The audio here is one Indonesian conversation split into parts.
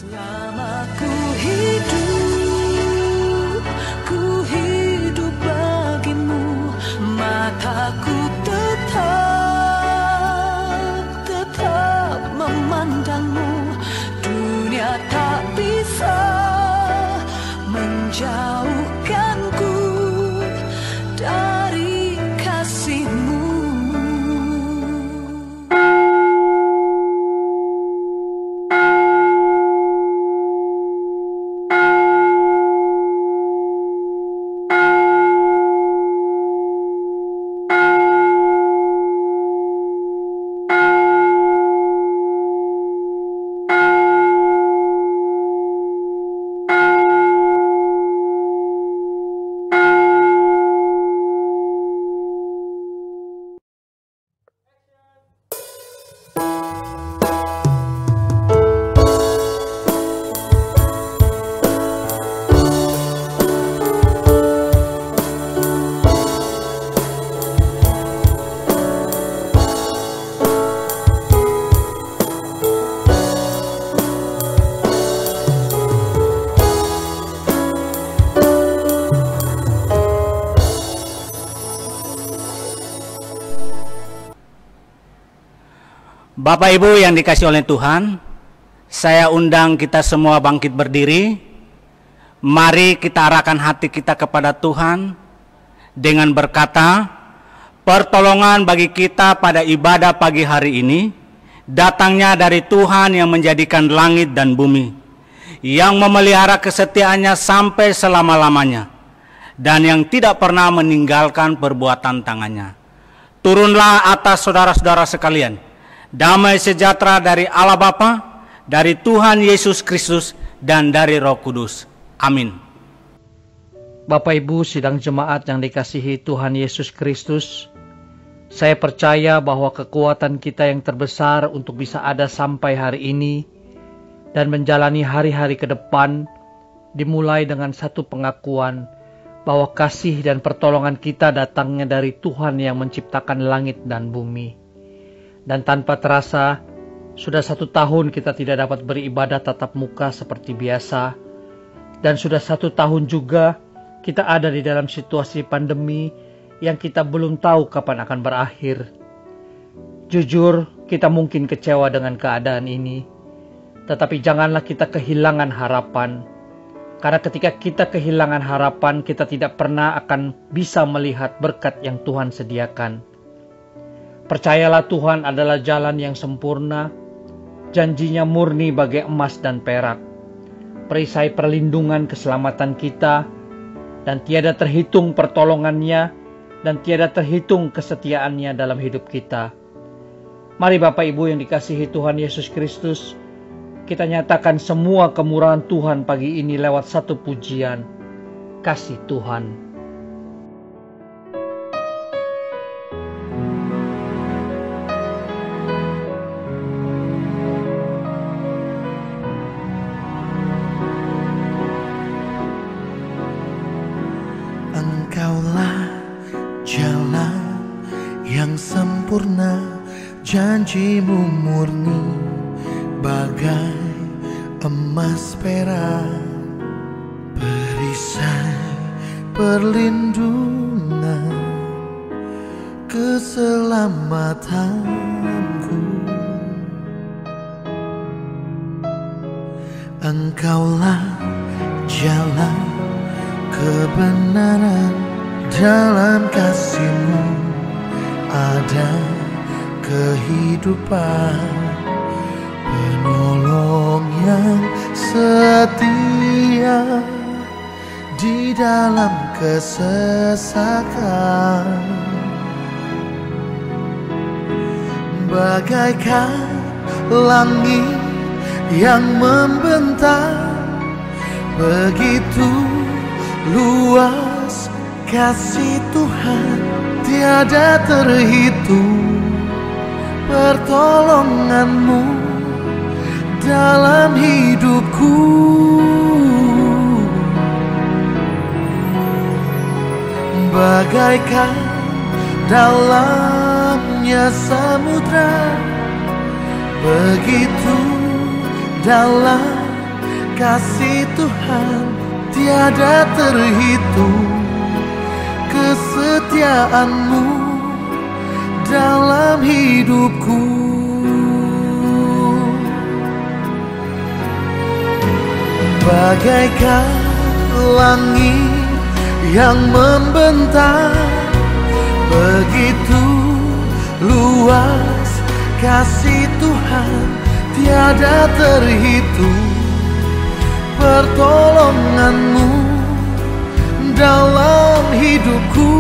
Selama ku hidup bagimu, mataku tetap memandangmu. Dunia tak bisa menjauhkanku dari kasihmu. Bapak Ibu yang dikasihi oleh Tuhan, saya undang kita semua bangkit berdiri. Mari kita arahkan hati kita kepada Tuhan dengan berkata, pertolongan bagi kita pada ibadah pagi hari ini datangnya dari Tuhan yang menjadikan langit dan bumi, yang memelihara kesetiaannya sampai selama-lamanya, dan yang tidak pernah meninggalkan perbuatan tangannya. Turunlah atas saudara-saudara sekalian damai sejahtera dari Allah Bapa, dari Tuhan Yesus Kristus, dan dari Roh Kudus. Amin. Bapak Ibu sidang jemaat yang dikasihi Tuhan Yesus Kristus, saya percaya bahwa kekuatan kita yang terbesar untuk bisa ada sampai hari ini dan menjalani hari-hari ke depan dimulai dengan satu pengakuan bahwa kasih dan pertolongan kita datangnya dari Tuhan yang menciptakan langit dan bumi. Dan tanpa terasa, sudah 1 tahun kita tidak dapat beribadah tatap muka seperti biasa. Dan sudah 1 tahun juga kita ada di dalam situasi pandemi yang kita belum tahu kapan akan berakhir. Jujur, kita mungkin kecewa dengan keadaan ini. Tetapi janganlah kita kehilangan harapan. Karena ketika kita kehilangan harapan, kita tidak pernah akan bisa melihat berkat yang Tuhan sediakan. Percayalah Tuhan adalah jalan yang sempurna, janjinya murni bagai emas dan perak, perisai perlindungan keselamatan kita, dan tiada terhitung pertolongannya, dan tiada terhitung kesetiaannya dalam hidup kita. Mari Bapak Ibu yang dikasihi Tuhan Yesus Kristus, kita nyatakan semua kemurahan Tuhan pagi ini lewat satu pujian, kasih Tuhan. Engkaulah jalan yang sempurna, janjimu murni bagai emas perak, perisai perlindungan keselamatanku. Engkaulah jalan kebenaran, dalam kasih-Mu ada kehidupan, penolong yang setia di dalam kesesakan. Bagaikan langit yang membentang, begitu luas kasih Tuhan, tiada terhitung pertolongan-Mu dalam hidupku. Bagaikan dalamnya samudra, begitu dalam kasih Tuhan tiada terhitung, kesetiaan-Mu dalam hidupku. Bagaikan langit yang membentang, begitu luas kasih Tuhan tiada terhitung, pertolongan-Mu dalam hidupku.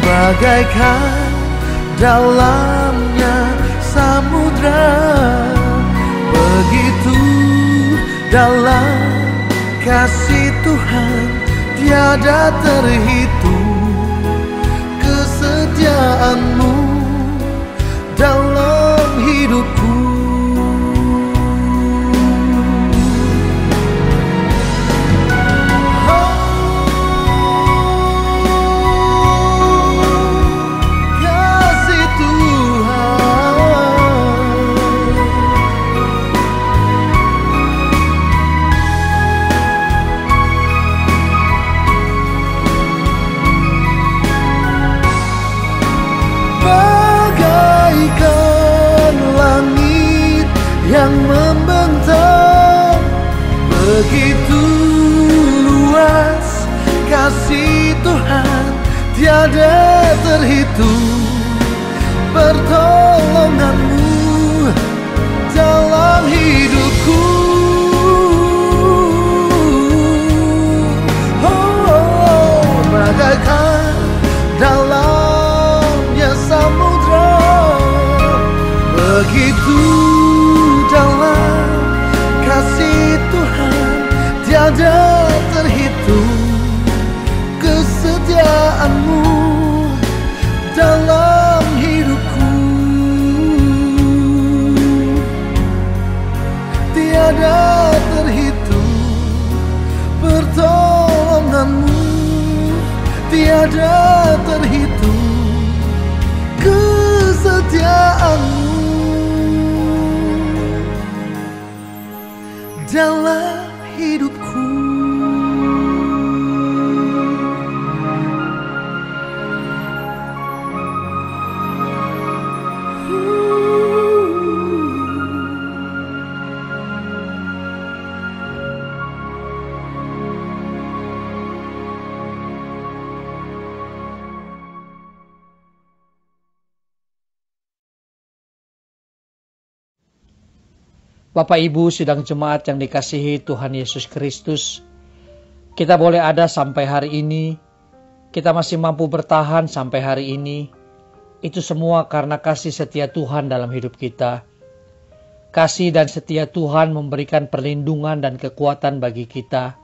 Bagaikan dalamnya samudra, begitu dalam kasih Tuhan tiada terhitung, kesetiaan-Mu dalam hidupku. Kasih Tuhan, bagaikan langit yang membentang, begitu luas kasih Tuhan tiada terhitung, pertolongan-Mu dalam hidupku. Bagaikan dalamnya samudra, begitu dalam kasih Tuhan tiada terhitung, kesetiaan-Mu dalam hidupku. Tiada terhitung, pertolongan-Mu tiada terhitung, kesetiaan-Mu dalam hidupku. Bapak Ibu sidang jemaat yang dikasihi Tuhan Yesus Kristus, kita boleh ada sampai hari ini, kita masih mampu bertahan sampai hari ini, itu semua karena kasih setia Tuhan dalam hidup kita. Kasih dan setia Tuhan memberikan perlindungan dan kekuatan bagi kita,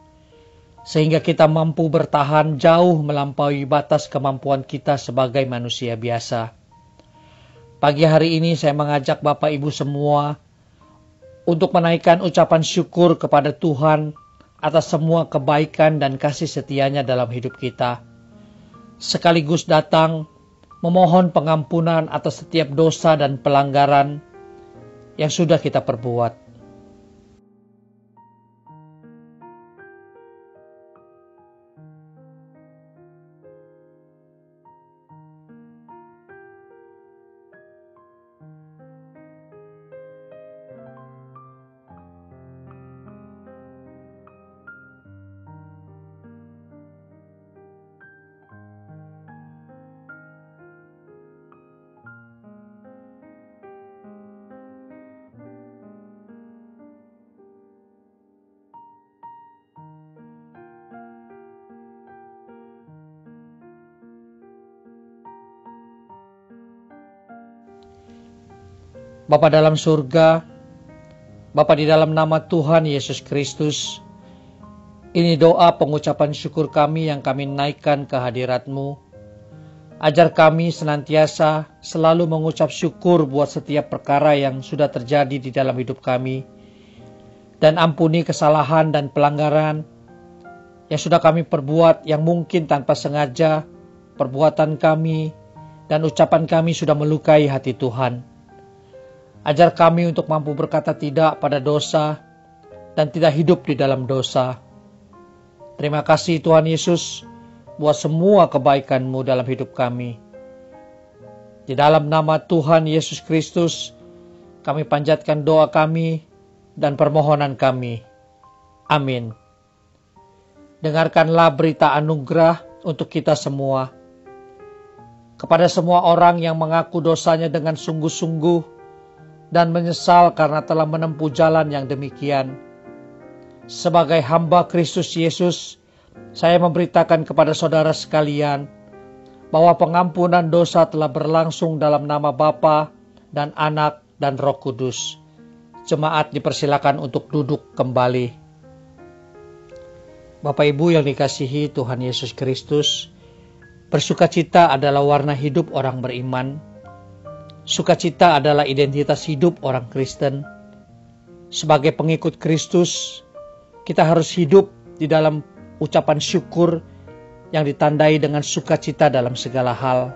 sehingga kita mampu bertahan jauh melampaui batas kemampuan kita sebagai manusia biasa. Pagi hari ini saya mengajak Bapak Ibu semua untuk menaikkan ucapan syukur kepada Tuhan atas semua kebaikan dan kasih setianya dalam hidup kita. Sekaligus datang memohon pengampunan atas setiap dosa dan pelanggaran yang sudah kita perbuat. Bapa dalam surga, Bapa di dalam nama Tuhan Yesus Kristus, ini doa pengucapan syukur kami yang kami naikkan ke hadirat-Mu. Ajar kami senantiasa selalu mengucap syukur buat setiap perkara yang sudah terjadi di dalam hidup kami. Dan ampuni kesalahan dan pelanggaran yang sudah kami perbuat yang mungkin tanpa sengaja, perbuatan kami dan ucapan kami sudah melukai hati Tuhan. Ajar kami untuk mampu berkata tidak pada dosa dan tidak hidup di dalam dosa. Terima kasih Tuhan Yesus buat semua kebaikan-Mu dalam hidup kami. Di dalam nama Tuhan Yesus Kristus, kami panjatkan doa kami dan permohonan kami. Amin. Dengarkanlah berita anugerah untuk kita semua. Kepada semua orang yang mengaku dosanya dengan sungguh-sungguh dan menyesal karena telah menempuh jalan yang demikian. Sebagai hamba Kristus Yesus, saya memberitakan kepada saudara sekalian bahwa pengampunan dosa telah berlangsung dalam nama Bapa dan Anak dan Roh Kudus. Jemaat dipersilakan untuk duduk kembali. Bapak Ibu yang dikasihi Tuhan Yesus Kristus, bersukacita adalah warna hidup orang beriman. Sukacita adalah identitas hidup orang Kristen. Sebagai pengikut Kristus, kita harus hidup di dalam ucapan syukur yang ditandai dengan sukacita dalam segala hal.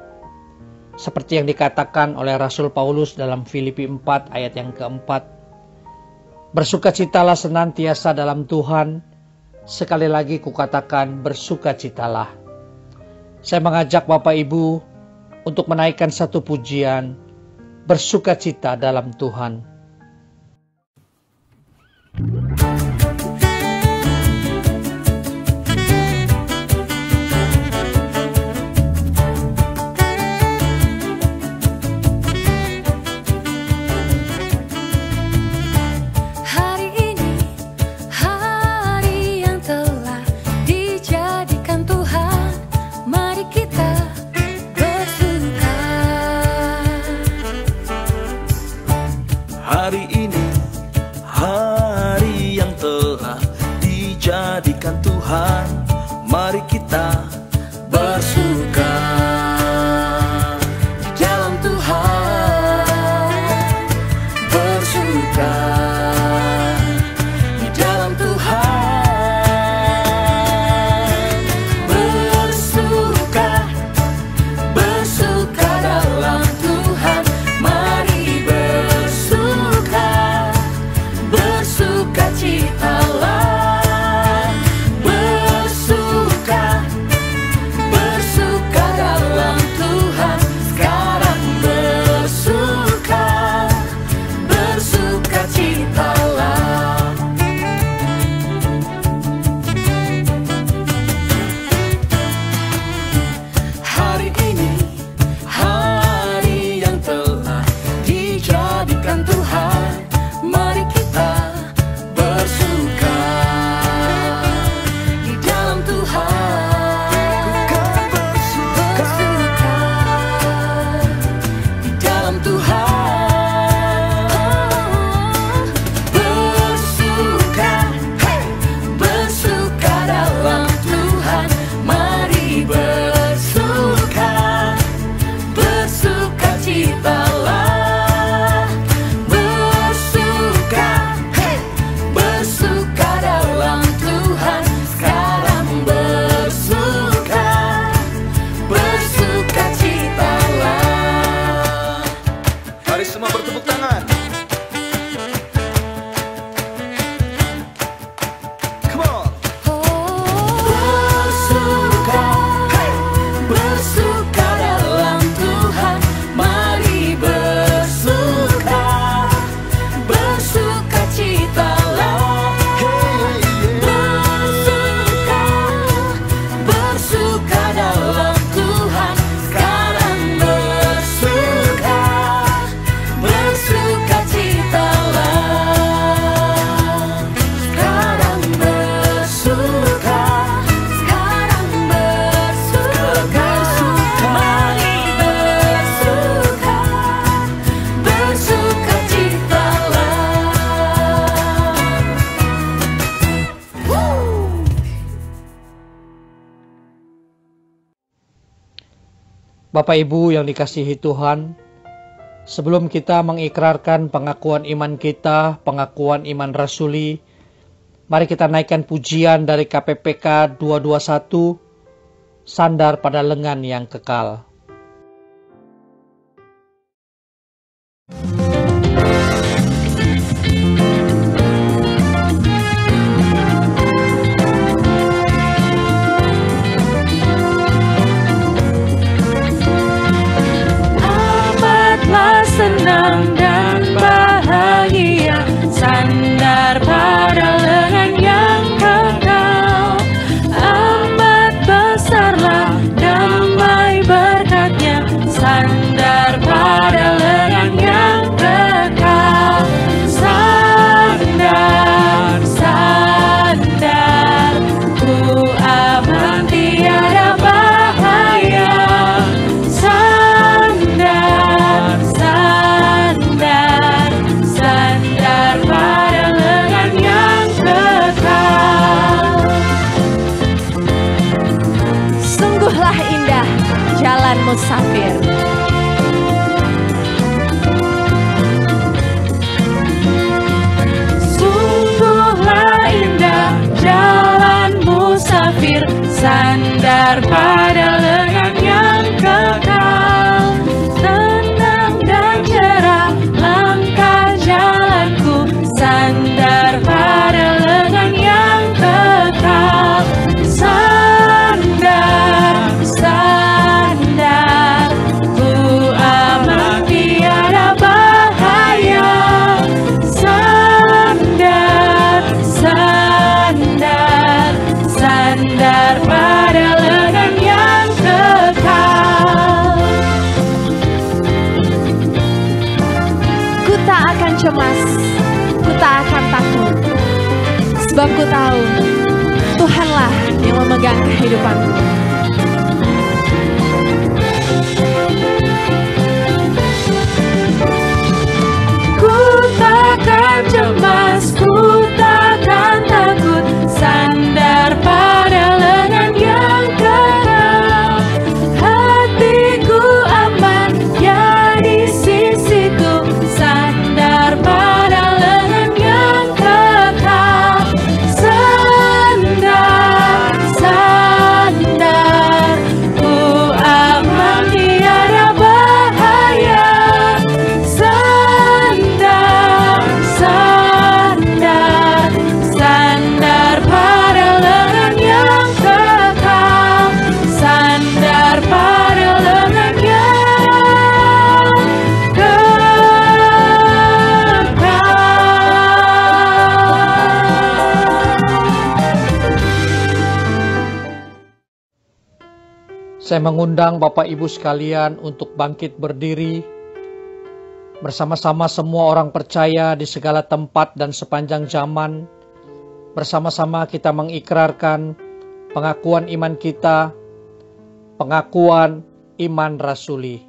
Seperti yang dikatakan oleh Rasul Paulus dalam Filipi 4 ayat yang keempat. Bersukacitalah senantiasa dalam Tuhan. Sekali lagi kukatakan bersukacitalah. Saya mengajak Bapak Ibu untuk menaikkan satu pujian, bersukacita dalam Tuhan. Hari ini, hari yang telah dijadikan Tuhan, mari kita bersuka di dalam Tuhan, bersuka di dalam Tuhan, bersuka, bersuka dalam Tuhan, mari bersukacitalah, bersuka, bersuka dalam Tuhan, sekarang bersuka, bersukacitalah. Hari ini, hari yang telah dijadikan Tuhan, mari kita bersuka di dalam Tuhan, bersuka di dalam Tuhan, bersuka, bersuka dalam Tuhan, mari bersuka, bersukacitalah, bersuka, bersuka dalam Tuhan, sekarang bersuka, bersukacitalah. Mari semua bertepuk tangan. Come on. Bersuka, bersuka dalam Tuhan, mari bersuka, bersukacitalah, bersuka, bersuka dalam Tuhan, sekarang bersuka, bersukacitalah, sekarang bersuka, sekarang bersuka, mari bersuka, bersukacitalah. Bapak Ibu yang dikasihi Tuhan, sebelum kita mengikrarkan pengakuan iman kita, pengakuan iman rasuli, mari kita naikkan pujian dari KPPK 221, Sandar pada Lengan yang Kekal. musafir. Sungguhlah indah jalan musafir, sandar pada lengan yang kekal. Tenang dan cerah langkah jalanku, sandar pada lengan yang kekal. Sandar, sandar, ku aman tiada bahaya. Sandar, sandar, sandar pada lengan yang kekal. Ku tak akan cemas, ku tak akan takut, sebab ku tahu Tuhanlah yang memegang kehidupanku. Ku takkan cemas, ku takkan takut, sandar pada lengan yang kekal. Hatiku aman, ya di sisiku, sandar pada lengan yang kekal. Sandar, sandar, ku aman tiada bahaya. Sandar, sandar, sandar pada lengan yang kekal. Sandar pada lengan yang kekal. Saya mengundang Bapak Ibu sekalian untuk bangkit berdiri bersama-sama semua orang percaya di segala tempat dan sepanjang zaman. Bersama-sama kita mengikrarkan pengakuan iman kita, pengakuan iman rasuli.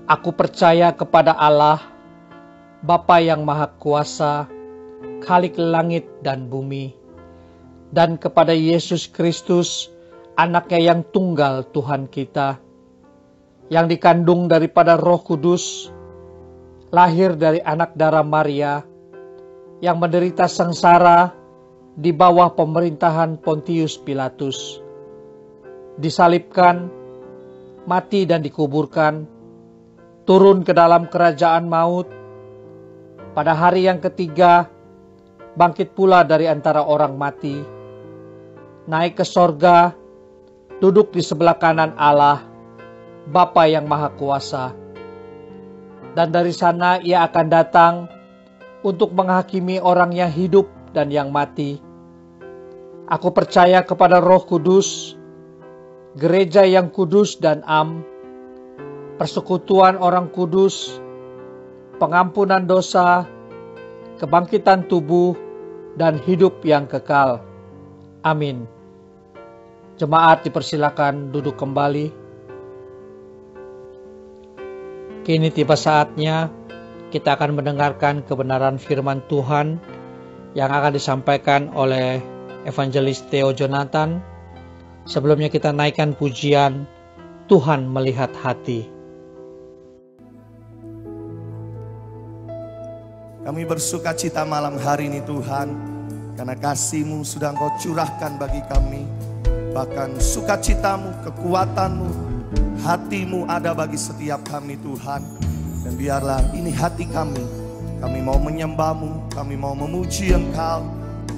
Aku percaya kepada Allah, Bapa yang Maha Kuasa, Khalik langit dan bumi, dan kepada Yesus Kristus, Anaknya yang tunggal Tuhan kita, yang dikandung daripada Roh Kudus, lahir dari anak darah Maria, yang menderita sengsara di bawah pemerintahan Pontius Pilatus, disalibkan, mati dan dikuburkan, turun ke dalam kerajaan maut, pada hari yang ketiga bangkit pula dari antara orang mati, naik ke sorga, duduk di sebelah kanan Allah, Bapa yang Maha Kuasa. Dan dari sana ia akan datang untuk menghakimi orang yang hidup dan yang mati. Aku percaya kepada Roh Kudus, gereja yang kudus dan am, persekutuan orang kudus, pengampunan dosa, kebangkitan tubuh, dan hidup yang kekal. Amin. Jemaat dipersilakan duduk kembali. Kini tiba saatnya kita akan mendengarkan kebenaran firman Tuhan yang akan disampaikan oleh Evangelis Theo Jonathan. Sebelumnya kita naikkan pujian Tuhan melihat hati. Kami bersuka cita malam hari ini Tuhan, karena kasih-Mu sudah Engkau curahkan bagi kami. Bahkan sukacitamu, kekuatanmu, hati-Mu ada bagi setiap kami Tuhan. Dan biarlah ini hati kami. Kami mau menyembah-Mu, kami mau memuji Engkau,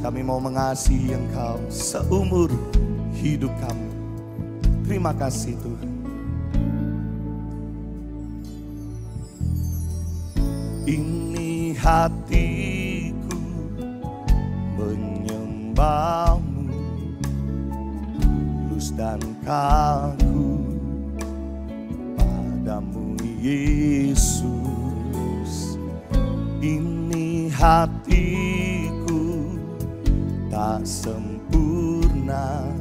kami mau mengasihi Engkau seumur hidup kami. Terima kasih Tuhan. Ini hatiku menyembah-Mu, dan kaku padamu Yesus. Ini hatiku tak sempurna,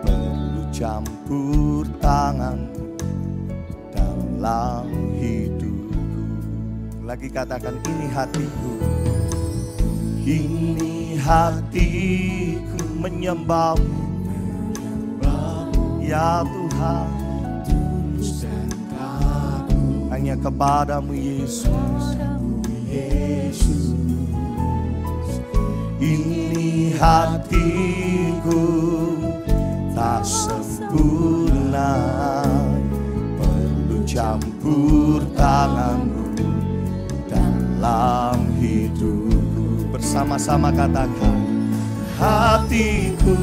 perlu campur tangan dalam hidupku. Lagi katakan, ini hatiku. Ini hatiku menyembah-Mu ya Tuhan. Tuhan, hanya kepadamu Yesus. Ini hatiku tak sempurna, perlu campur tanganmu dalam hidupku. Bersama-sama katakan, hatiku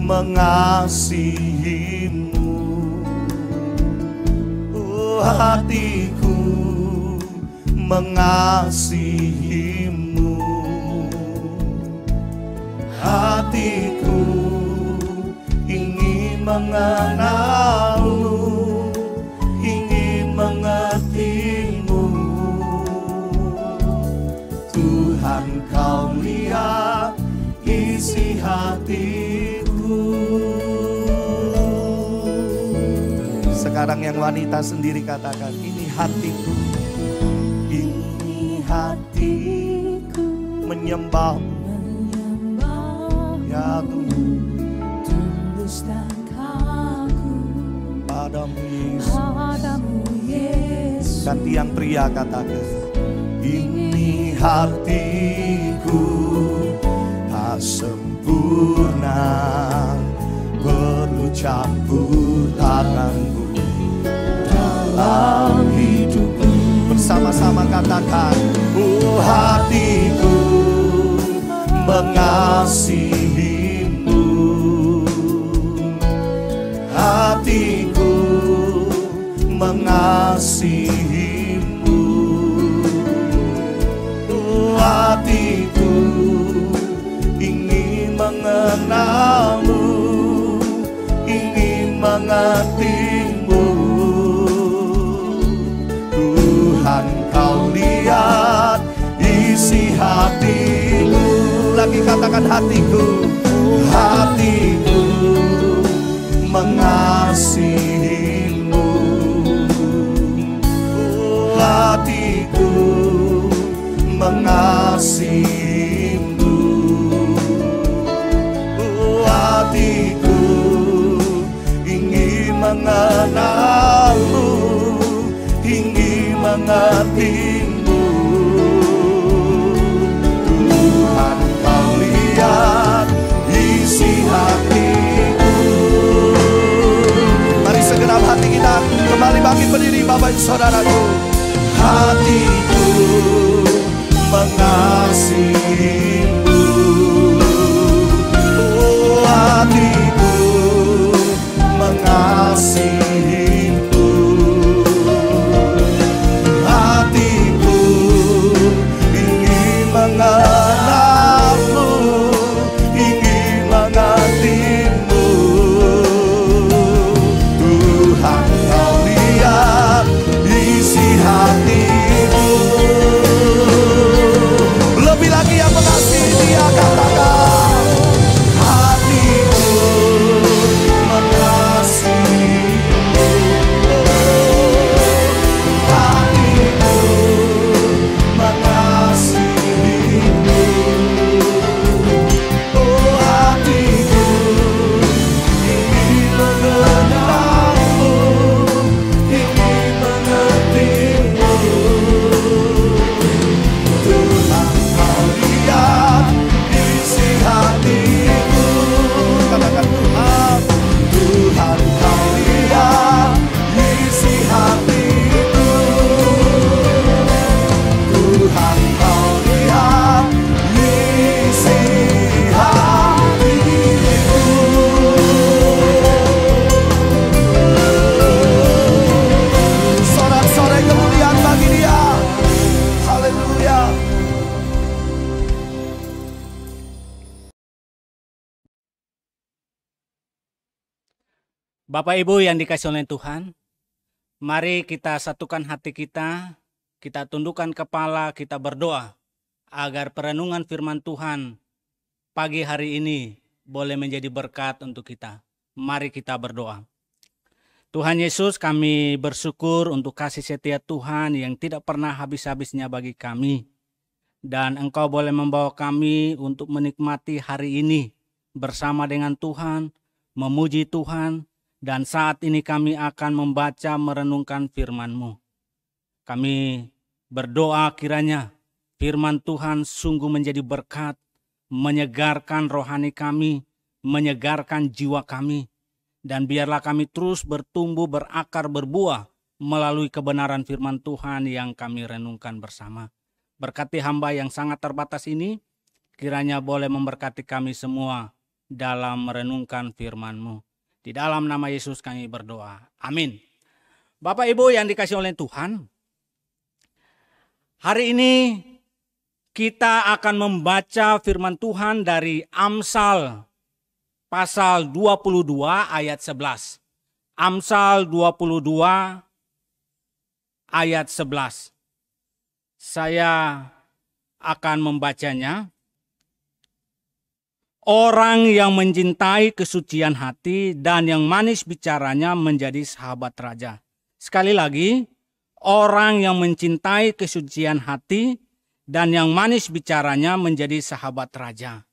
mengasihimu. Oh, hatiku mengasihimu. Hatiku ingin mengenalmu, ingin mengertimu. Tuhan, kau lihat isi hatiku. Sekarang yang wanita sendiri katakan, ini hatiku. Ini hatiku menyembahmu. Ya Tuhan, Tulus dan kagum padamu Yesus. padamu Yesus. Ganti yang pria katakan, ini hatiku tak sempurna, perlu campur tanganmu dalam hidupku. Bersama-sama katakan, oh hatiku mengasihimu. Hatiku mengasihimu. Oh, hatiku ingin mengenalmu, ingin mengertimu. Tuhan, kau lihat isi hatiku. Lagi katakan, hatiku, hatiku mengasihimu. Oh, hatiku mengasihimu. Oh, hatiku ingin mengenalmu, ingin mengertimu. Tuhan, kau lihat isi hatiku. Mari segenap hati kita kembali bangkit berdiri, Bapak Ibu Saudaraku. Hatiku mengasihimu. Oh, hatiku mengasihimu. Hatiku ingin mengenalmu, ingin mengertimu. Tuhan, kau lihat isi hatiku. Lebih lagi yang mengasihi Dia, katakan, hatiku mengasihimu. Hatiku mengasihimu. Oh, hatiku ingin mengenalmu, ingin mengertimu. Tuhan, kau lihat isi hatiku. Katakan, Tuhan, Tuhan, kau lihat isi hatiku. Tuhan, kau lihat isi hatiku. Sorak-sorai kemuliaan bagi Dia. Haleluya. Bapak Ibu yang dikasihi oleh Tuhan, mari kita satukan hati kita tundukkan kepala, kita berdoa agar perenungan firman Tuhan pagi hari ini boleh menjadi berkat untuk kita. Mari kita berdoa. Tuhan Yesus, kami bersyukur untuk kasih setia Tuhan yang tidak pernah habis-habisnya bagi kami. Dan Engkau boleh membawa kami untuk menikmati hari ini bersama dengan Tuhan, memuji Tuhan, Dan saat ini kami akan membaca merenungkan firman-Mu. Kami berdoa kiranya firman Tuhan sungguh menjadi berkat, menyegarkan rohani kami, menyegarkan jiwa kami. Dan biarlah kami terus bertumbuh, berakar, berbuah melalui kebenaran firman Tuhan yang kami renungkan bersama. Berkati hamba yang sangat terbatas ini, kiranya boleh memberkati kami semua dalam merenungkan firman-Mu. Di dalam nama Yesus kami berdoa. Amin. Bapak Ibu yang dikasihi oleh Tuhan, hari ini kita akan membaca firman Tuhan dari Amsal pasal 22 ayat 11. Amsal 22 ayat 11. Saya akan membacanya. Orang yang mencintai kesucian hati dan yang manis bicaranya menjadi sahabat raja. Sekali lagi, orang yang mencintai kesucian hati dan yang manis bicaranya menjadi sahabat raja.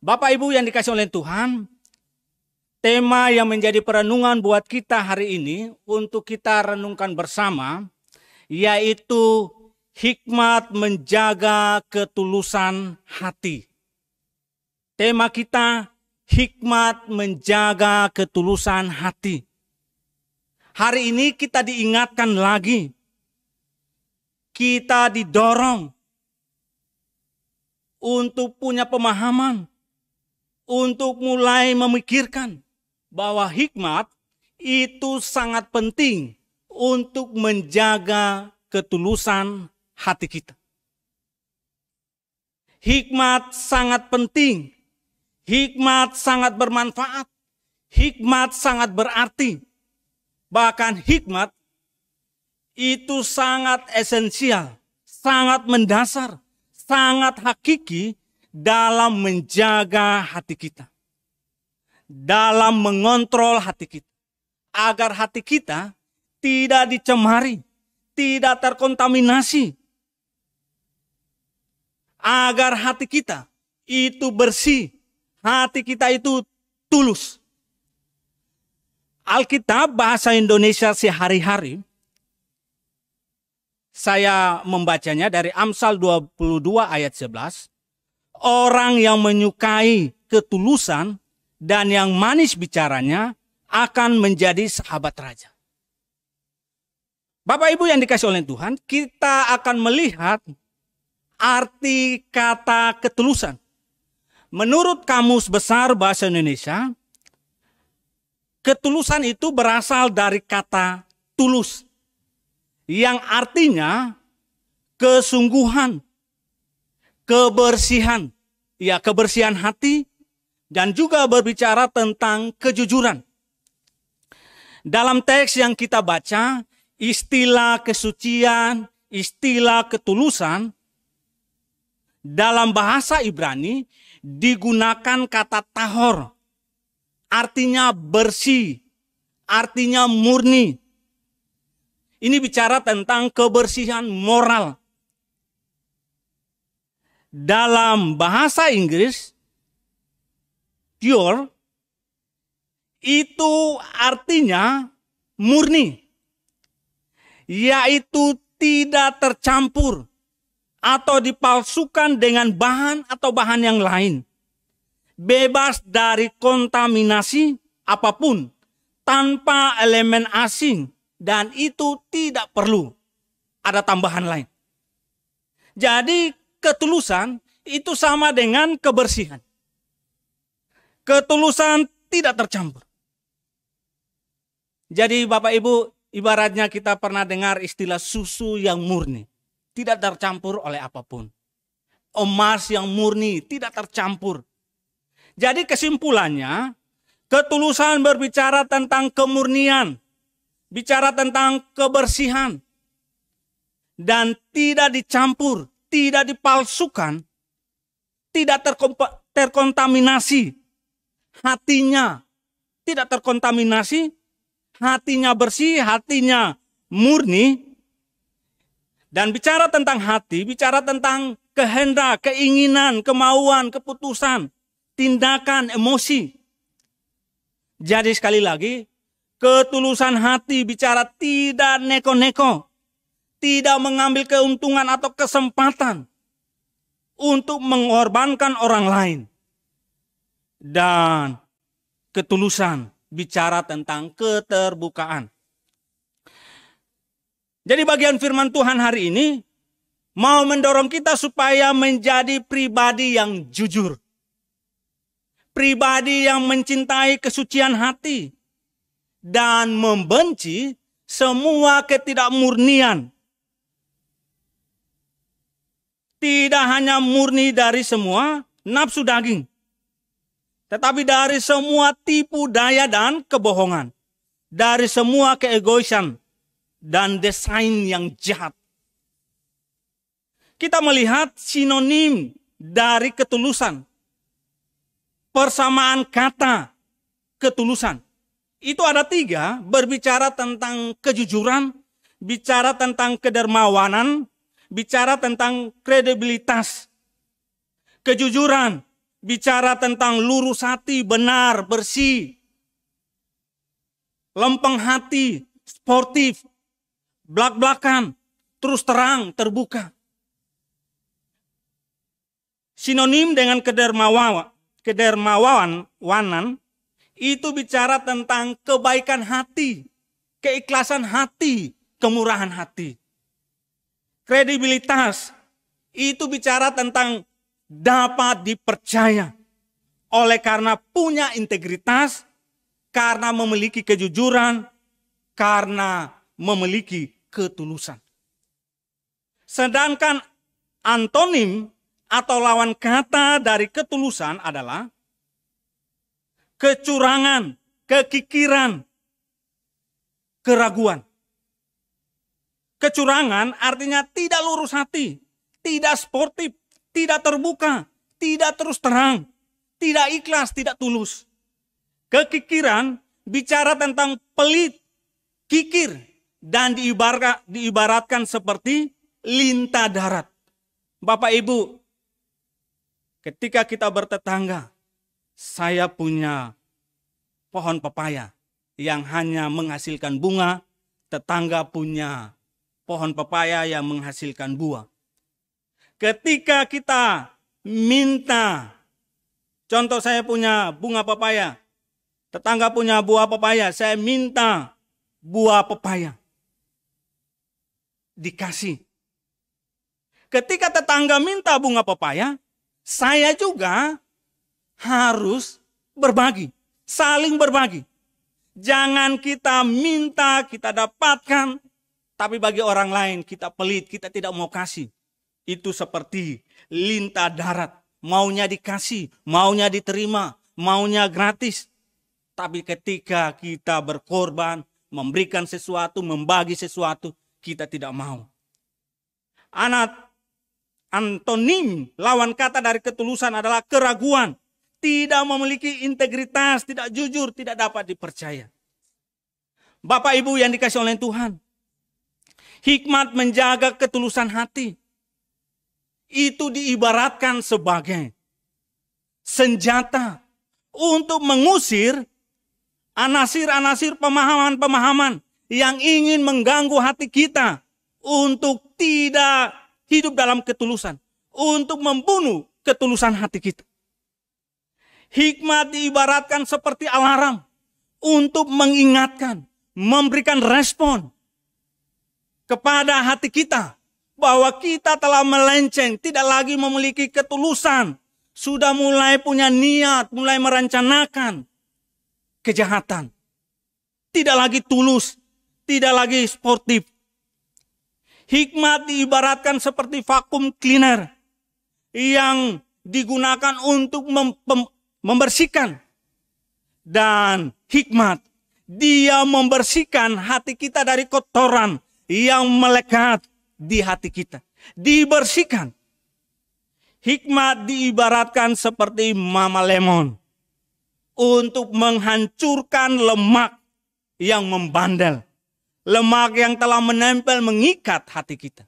Bapak Ibu yang dikasihi oleh Tuhan, tema yang menjadi perenungan buat kita hari ini untuk kita renungkan bersama, yaitu hikmat menjaga ketulusan hati. Tema kita, hikmat menjaga ketulusan hati. Hari ini kita diingatkan lagi, kita didorong untuk punya pemahaman, untuk mulai memikirkan bahwa hikmat itu sangat penting untuk menjaga ketulusan hati kita. Hikmat sangat penting. Hikmat sangat bermanfaat, hikmat sangat berarti. Bahkan hikmat itu sangat esensial, sangat mendasar, sangat hakiki dalam menjaga hati kita. Dalam mengontrol hati kita. Agar hati kita tidak dicemari, tidak terkontaminasi. Agar hati kita itu bersih. Hati kita itu tulus. Alkitab bahasa Indonesia sehari-hari, saya membacanya dari Amsal 22 ayat 11. Orang yang menyukai ketulusan dan yang manis bicaranya akan menjadi sahabat raja. Bapak Ibu yang dikasihi oleh Tuhan, kita akan melihat arti kata ketulusan. Menurut Kamus Besar Bahasa Indonesia, ketulusan itu berasal dari kata tulus, yang artinya kesungguhan, kebersihan, ya kebersihan hati, dan juga berbicara tentang kejujuran. Dalam teks yang kita baca, istilah kesucian, istilah ketulusan, dalam bahasa Ibrani digunakan kata tahor, artinya bersih, artinya murni. Ini bicara tentang kebersihan moral. Dalam bahasa Inggris, pure, itu artinya murni, yaitu tidak tercampur atau dipalsukan dengan bahan atau bahan yang lain. Bebas dari kontaminasi apapun, tanpa elemen asing, dan itu tidak perlu ada tambahan lain. Jadi ketulusan itu sama dengan kebersihan. Ketulusan tidak tercampur. Jadi Bapak Ibu, ibaratnya kita pernah dengar istilah susu yang murni. Tidak tercampur oleh apapun. Emas yang murni, tidak tercampur. Jadi kesimpulannya, ketulusan berbicara tentang kemurnian. Bicara tentang kebersihan. Dan tidak dicampur, tidak dipalsukan. Tidak terkontaminasi. Hatinya tidak terkontaminasi. Hatinya bersih, hatinya murni. Dan bicara tentang hati, bicara tentang kehendak, keinginan, kemauan, keputusan, tindakan, emosi. Jadi sekali lagi, Ketulusan hati bicara tidak neko-neko, tidak mengambil keuntungan atau kesempatan untuk mengorbankan orang lain. Dan ketulusan bicara tentang keterbukaan. Jadi bagian firman Tuhan hari ini mau mendorong kita supaya menjadi pribadi yang jujur. Pribadi yang mencintai kesucian hati dan membenci semua ketidakmurnian. Tidak hanya murni dari semua nafsu daging, tetapi dari semua tipu daya dan kebohongan. Dari semua keegoisan dan desain yang jahat. Kita melihat sinonim dari ketulusan. Persamaan kata ketulusan. Itu ada 3, berbicara tentang kejujuran, bicara tentang kedermawanan, bicara tentang kredibilitas. Kejujuran, bicara tentang lurus hati, benar, bersih. Lempeng hati, sportif, belak-belakan, terus terang, terbuka. Sinonim dengan kedermawanan itu bicara tentang kebaikan hati, keikhlasan hati, kemurahan hati. Kredibilitas itu bicara tentang dapat dipercaya oleh karena punya integritas, karena memiliki kejujuran, karena memiliki ketulusan. Sedangkan antonim atau lawan kata dari ketulusan adalah kecurangan, kekikiran, keraguan. Kecurangan artinya tidak lurus hati, tidak sportif, tidak terbuka, tidak terus terang, tidak ikhlas, tidak tulus. Kekikiran bicara tentang pelit, kikir, dan diibaratkan seperti lintah darat. Bapak Ibu, ketika kita bertetangga, saya punya pohon pepaya yang hanya menghasilkan bunga, tetangga punya pohon pepaya yang menghasilkan buah. Ketika kita minta, contoh saya punya bunga pepaya, tetangga punya buah pepaya, saya minta buah pepaya. Dikasih. Ketika tetangga minta bunga pepaya, saya juga harus berbagi, saling berbagi. Jangan kita minta, kita dapatkan, tapi bagi orang lain kita pelit, kita tidak mau kasih. Itu seperti lintah darat, maunya dikasih, maunya diterima, maunya gratis. Tapi ketika kita berkorban, memberikan sesuatu, membagi sesuatu, kita tidak mau. Antonim, lawan kata dari ketulusan adalah keraguan. Tidak memiliki integritas, tidak jujur, tidak dapat dipercaya. Bapak Ibu yang dikasih oleh Tuhan, hikmat menjaga ketulusan hati itu diibaratkan sebagai senjata untuk mengusir anasir-anasir pemahaman-pemahaman yang ingin mengganggu hati kita untuk tidak hidup dalam ketulusan, untuk membunuh ketulusan hati kita. Hikmat diibaratkan seperti alarm untuk mengingatkan, memberikan respon kepada hati kita bahwa kita telah melenceng, tidak lagi memiliki ketulusan, sudah mulai punya niat, mulai merencanakan kejahatan. Tidak lagi tulus, tidak lagi sportif. Hikmat diibaratkan seperti vakum cleaner yang digunakan untuk membersihkan. Dan hikmat, dia membersihkan hati kita dari kotoran yang melekat di hati kita. Dibersihkan. Hikmat diibaratkan seperti mama lemon untuk menghancurkan lemak yang membandel. Lemak yang telah menempel mengikat hati kita.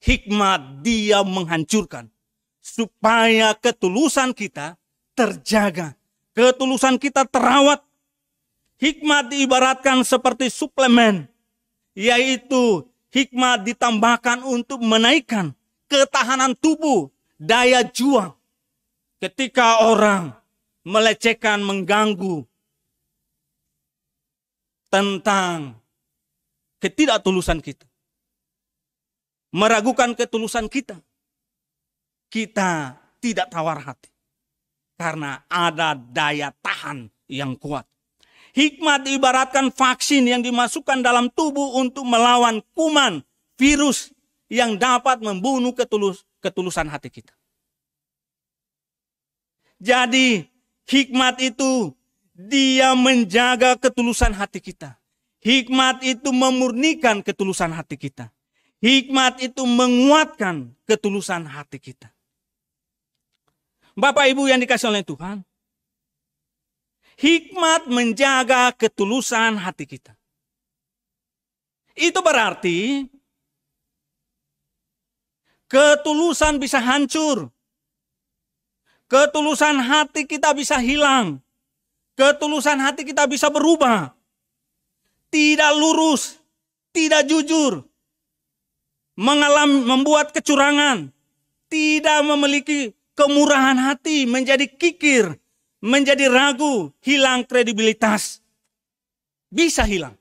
Hikmat dia menghancurkan supaya ketulusan kita terjaga. Ketulusan kita terawat. Hikmat diibaratkan seperti suplemen, yaitu hikmat ditambahkan untuk menaikkan ketahanan tubuh, daya juang. Ketika orang melecehkan, mengganggu tentang ketidaktulusan kita, meragukan ketulusan kita, kita tidak tawar hati. Karena ada daya tahan yang kuat. Hikmat diibaratkan vaksin yang dimasukkan dalam tubuh untuk melawan kuman, virus yang dapat membunuh ketulusan hati kita. Jadi hikmat itu dia menjaga ketulusan hati kita. Hikmat itu memurnikan ketulusan hati kita. Hikmat itu menguatkan ketulusan hati kita. Bapak Ibu yang dikasihi oleh Tuhan, hikmat menjaga ketulusan hati kita. Itu berarti ketulusan bisa hancur. Ketulusan hati kita bisa hilang. Ketulusan hati kita bisa berubah. Tidak lurus, tidak jujur. Membuat kecurangan. Tidak memiliki kemurahan hati, menjadi kikir, menjadi ragu, hilang kredibilitas. Bisa hilang.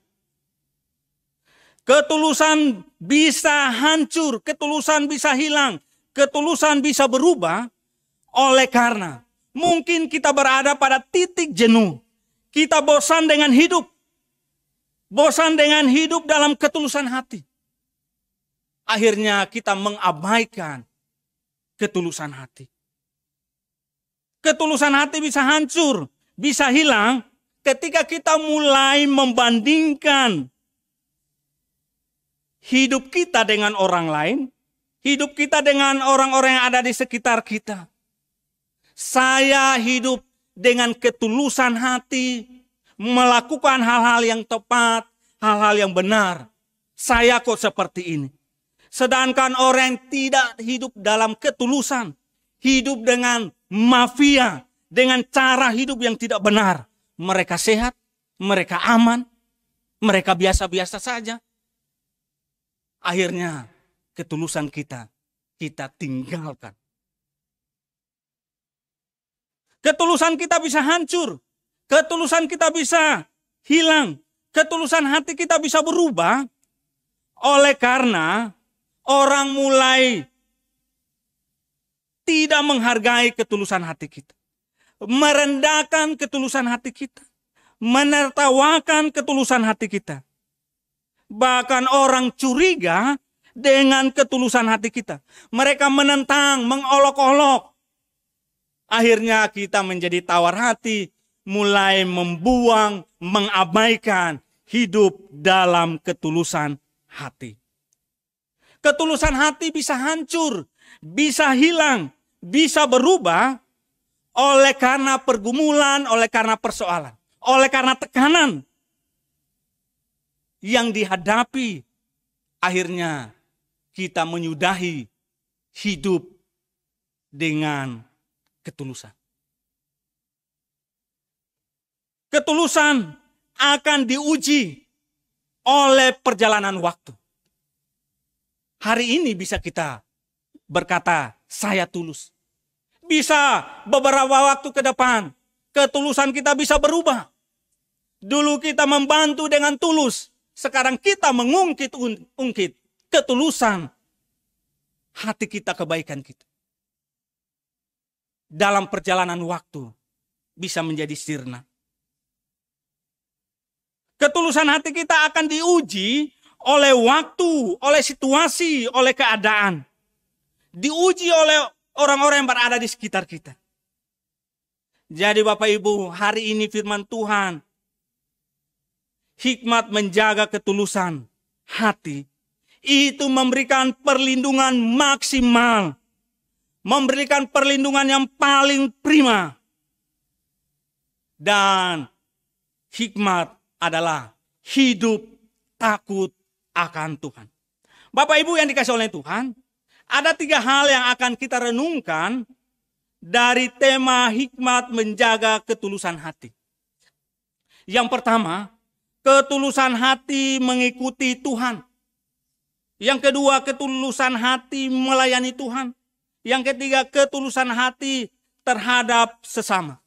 Ketulusan bisa hancur, ketulusan bisa hilang, ketulusan bisa berubah oleh karena mungkin kita berada pada titik jenuh. Kita bosan dengan hidup. Bosan dengan hidup dalam ketulusan hati. Akhirnya kita mengabaikan ketulusan hati. Ketulusan hati bisa hancur, bisa hilang ketika kita mulai membandingkan hidup kita dengan orang lain, hidup kita dengan orang-orang yang ada di sekitar kita. Saya hidup dengan ketulusan hati, melakukan hal-hal yang tepat, hal-hal yang benar. Saya kok seperti ini. Sedangkan orang yang tidak hidup dalam ketulusan, hidup dengan mafia, dengan cara hidup yang tidak benar. Mereka sehat, mereka aman, mereka biasa-biasa saja. Akhirnya ketulusan kita tinggalkan. Ketulusan kita bisa hancur, ketulusan kita bisa hilang, ketulusan hati kita bisa berubah. Oleh karena orang mulai tidak menghargai ketulusan hati kita. Merendahkan ketulusan hati kita. Menertawakan ketulusan hati kita. Bahkan orang curiga dengan ketulusan hati kita. Mereka menentang, mengolok-olok. Akhirnya kita menjadi tawar hati. Mulai membuang, mengabaikan hidup dalam ketulusan hati. Ketulusan hati bisa hancur, bisa hilang, bisa berubah oleh karena pergumulan, oleh karena persoalan, oleh karena tekanan yang dihadapi. Akhirnya kita menyudahi hidup dengan ketulusan. Ketulusan akan diuji oleh perjalanan waktu. Hari ini bisa kita berkata, saya tulus. Bisa beberapa waktu ke depan, ketulusan kita bisa berubah. Dulu kita membantu dengan tulus. Sekarang kita mengungkit ketulusan hati kita, kebaikan kita. Dalam perjalanan waktu bisa menjadi sirna. Ketulusan hati kita akan diuji oleh waktu, oleh situasi, oleh keadaan. Diuji oleh orang-orang yang berada di sekitar kita. Jadi Bapak Ibu, hari ini firman Tuhan, hikmat menjaga ketulusan hati, itu memberikan perlindungan maksimal. Memberikan perlindungan yang paling prima. Dan hikmat adalah hidup takut akan Tuhan. Bapak Ibu yang dikasihi oleh Tuhan, ada 3 hal yang akan kita renungkan dari tema hikmat menjaga ketulusan hati. Yang pertama, ketulusan hati mengikuti Tuhan. Yang kedua, ketulusan hati melayani Tuhan. Yang ketiga, ketulusan hati terhadap sesama.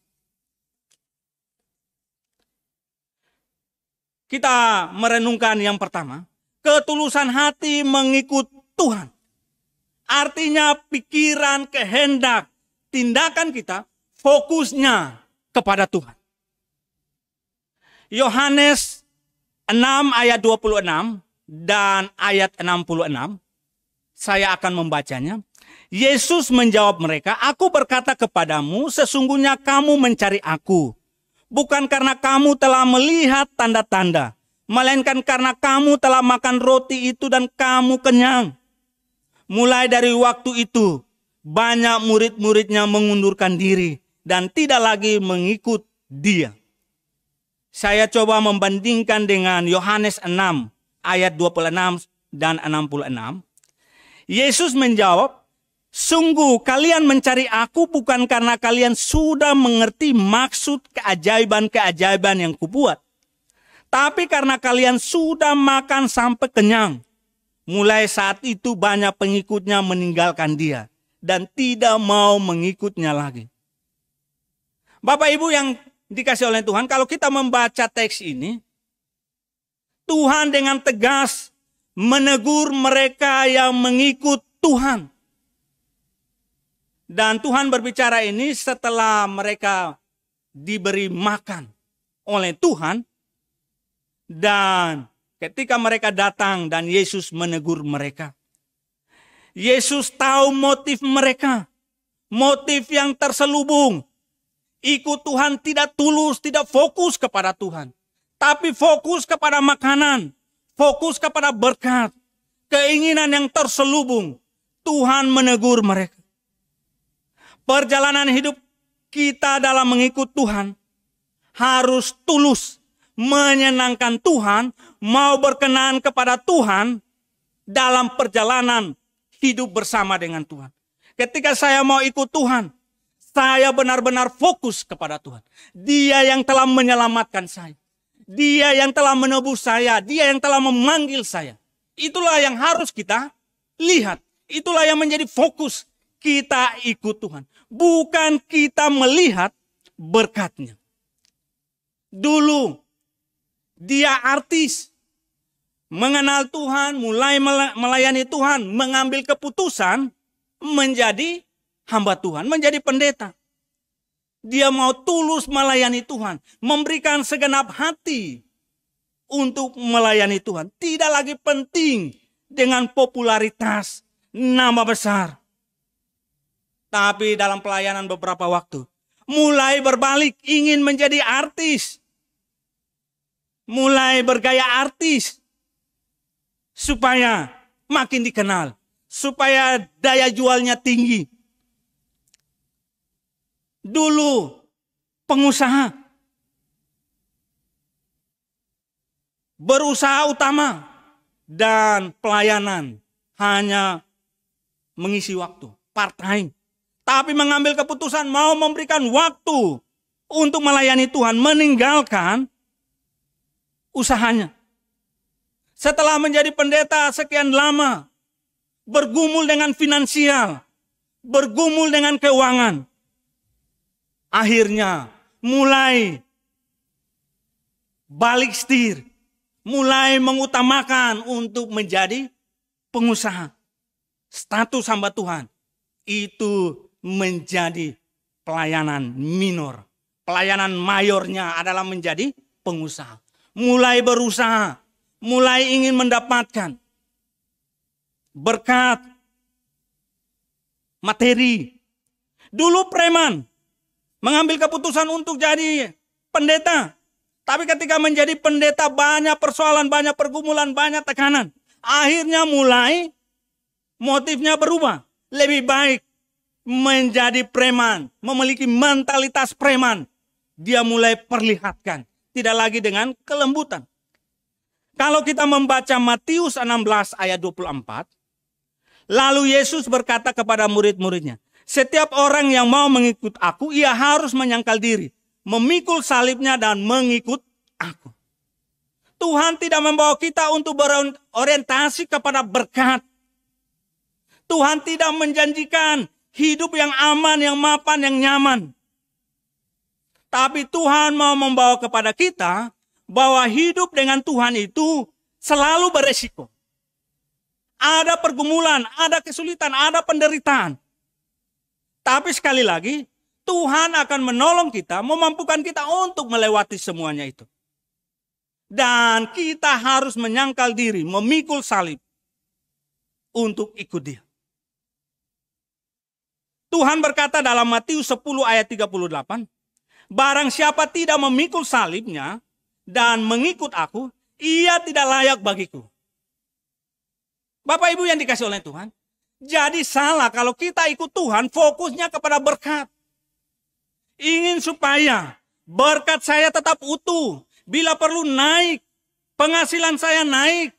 Kita merenungkan yang pertama, ketulusan hati mengikut Tuhan. Artinya pikiran, kehendak, tindakan kita fokusnya kepada Tuhan. Yohanes 6 ayat 26 dan ayat 66, saya akan membacanya. Yesus menjawab mereka, "Aku berkata kepadamu, sesungguhnya kamu mencari aku. Bukan karena kamu telah melihat tanda-tanda, melainkan karena kamu telah makan roti itu dan kamu kenyang." Mulai dari waktu itu, banyak murid-muridnya mengundurkan diri dan tidak lagi mengikut dia. Saya coba membandingkan dengan Yohanes 6 ayat 26 dan 66. Yesus menjawab, "Sungguh kalian mencari aku bukan karena kalian sudah mengerti maksud keajaiban-keajaiban yang kubuat. Tapi karena kalian sudah makan sampai kenyang." Mulai saat itu banyak pengikutnya meninggalkan dia dan tidak mau mengikutnya lagi. Bapak Ibu yang dikasih oleh Tuhan, kalau kita membaca teks ini, Tuhan dengan tegas menegur mereka yang mengikut Tuhan. Dan Tuhan berbicara ini setelah mereka diberi makan oleh Tuhan. Dan ketika mereka datang dan Yesus menegur mereka. Yesus tahu motif mereka. Motif yang terselubung. Ikut Tuhan tidak tulus, tidak fokus kepada Tuhan. Tapi fokus kepada makanan. Fokus kepada berkat. Keinginan yang terselubung. Tuhan menegur mereka. Perjalanan hidup kita dalam mengikut Tuhan harus tulus, menyenangkan Tuhan, mau berkenan kepada Tuhan dalam perjalanan hidup bersama dengan Tuhan. Ketika saya mau ikut Tuhan, saya benar-benar fokus kepada Tuhan. Dia yang telah menyelamatkan saya. Dia yang telah menebus saya. Dia yang telah memanggil saya. Itulah yang harus kita lihat. Itulah yang menjadi fokus kita ikut Tuhan. Bukan kita melihat berkatnya. Dulu dia artis, mengenal Tuhan, mulai melayani Tuhan, mengambil keputusan menjadi hamba Tuhan, menjadi pendeta. Dia mau tulus melayani Tuhan, memberikan segenap hati untuk melayani Tuhan. Tidak lagi penting dengan popularitas, nama besar. Tapi dalam pelayanan beberapa waktu, mulai berbalik, ingin menjadi artis. Mulai bergaya artis. Supaya makin dikenal. Supaya daya jualnya tinggi. Dulu pengusaha. Berusaha utama. Dan pelayanan hanya mengisi waktu. Part time. Tapi mengambil keputusan mau memberikan waktu untuk melayani Tuhan. Meninggalkan usahanya. Setelah menjadi pendeta sekian lama. Bergumul dengan finansial. Bergumul dengan keuangan. Akhirnya mulai balik setir. Mulai mengutamakan untuk menjadi pengusaha. Status hamba Tuhan. Itu menjadi pelayanan minor. Pelayanan mayornya adalah menjadi pengusaha. Mulai berusaha. Mulai ingin mendapatkan berkat materi. Dulu preman. Mengambil keputusan untuk jadi pendeta. Tapi ketika menjadi pendeta banyak persoalan, banyak pergumulan, banyak tekanan. Akhirnya mulai motifnya berubah. Lebih baik menjadi preman. Memiliki mentalitas preman. Dia mulai perlihatkan. Tidak lagi dengan kelembutan. Kalau kita membaca Matius 16 ayat 24. Lalu Yesus berkata kepada murid-muridnya. Setiap orang yang mau mengikut aku, ia harus menyangkal diri. Memikul salibnya dan mengikut aku. Tuhan tidak membawa kita untuk berorientasi kepada berkat. Tuhan tidak menjanjikan hidup yang aman, yang mapan, yang nyaman. Tapi Tuhan mau membawa kepada kita bahwa hidup dengan Tuhan itu selalu beresiko. Ada pergumulan, ada kesulitan, ada penderitaan. Tapi sekali lagi, Tuhan akan menolong kita, memampukan kita untuk melewati semuanya itu. Dan kita harus menyangkal diri, memikul salib untuk ikut Dia. Tuhan berkata dalam Matius 10 ayat 38, barang siapa tidak memikul salibnya dan mengikut aku, ia tidak layak bagiku. Bapak Ibu yang dikasih oleh Tuhan, jadi salah kalau kita ikut Tuhan fokusnya kepada berkat. Ingin supaya berkat saya tetap utuh, bila perlu naik, penghasilan saya naik,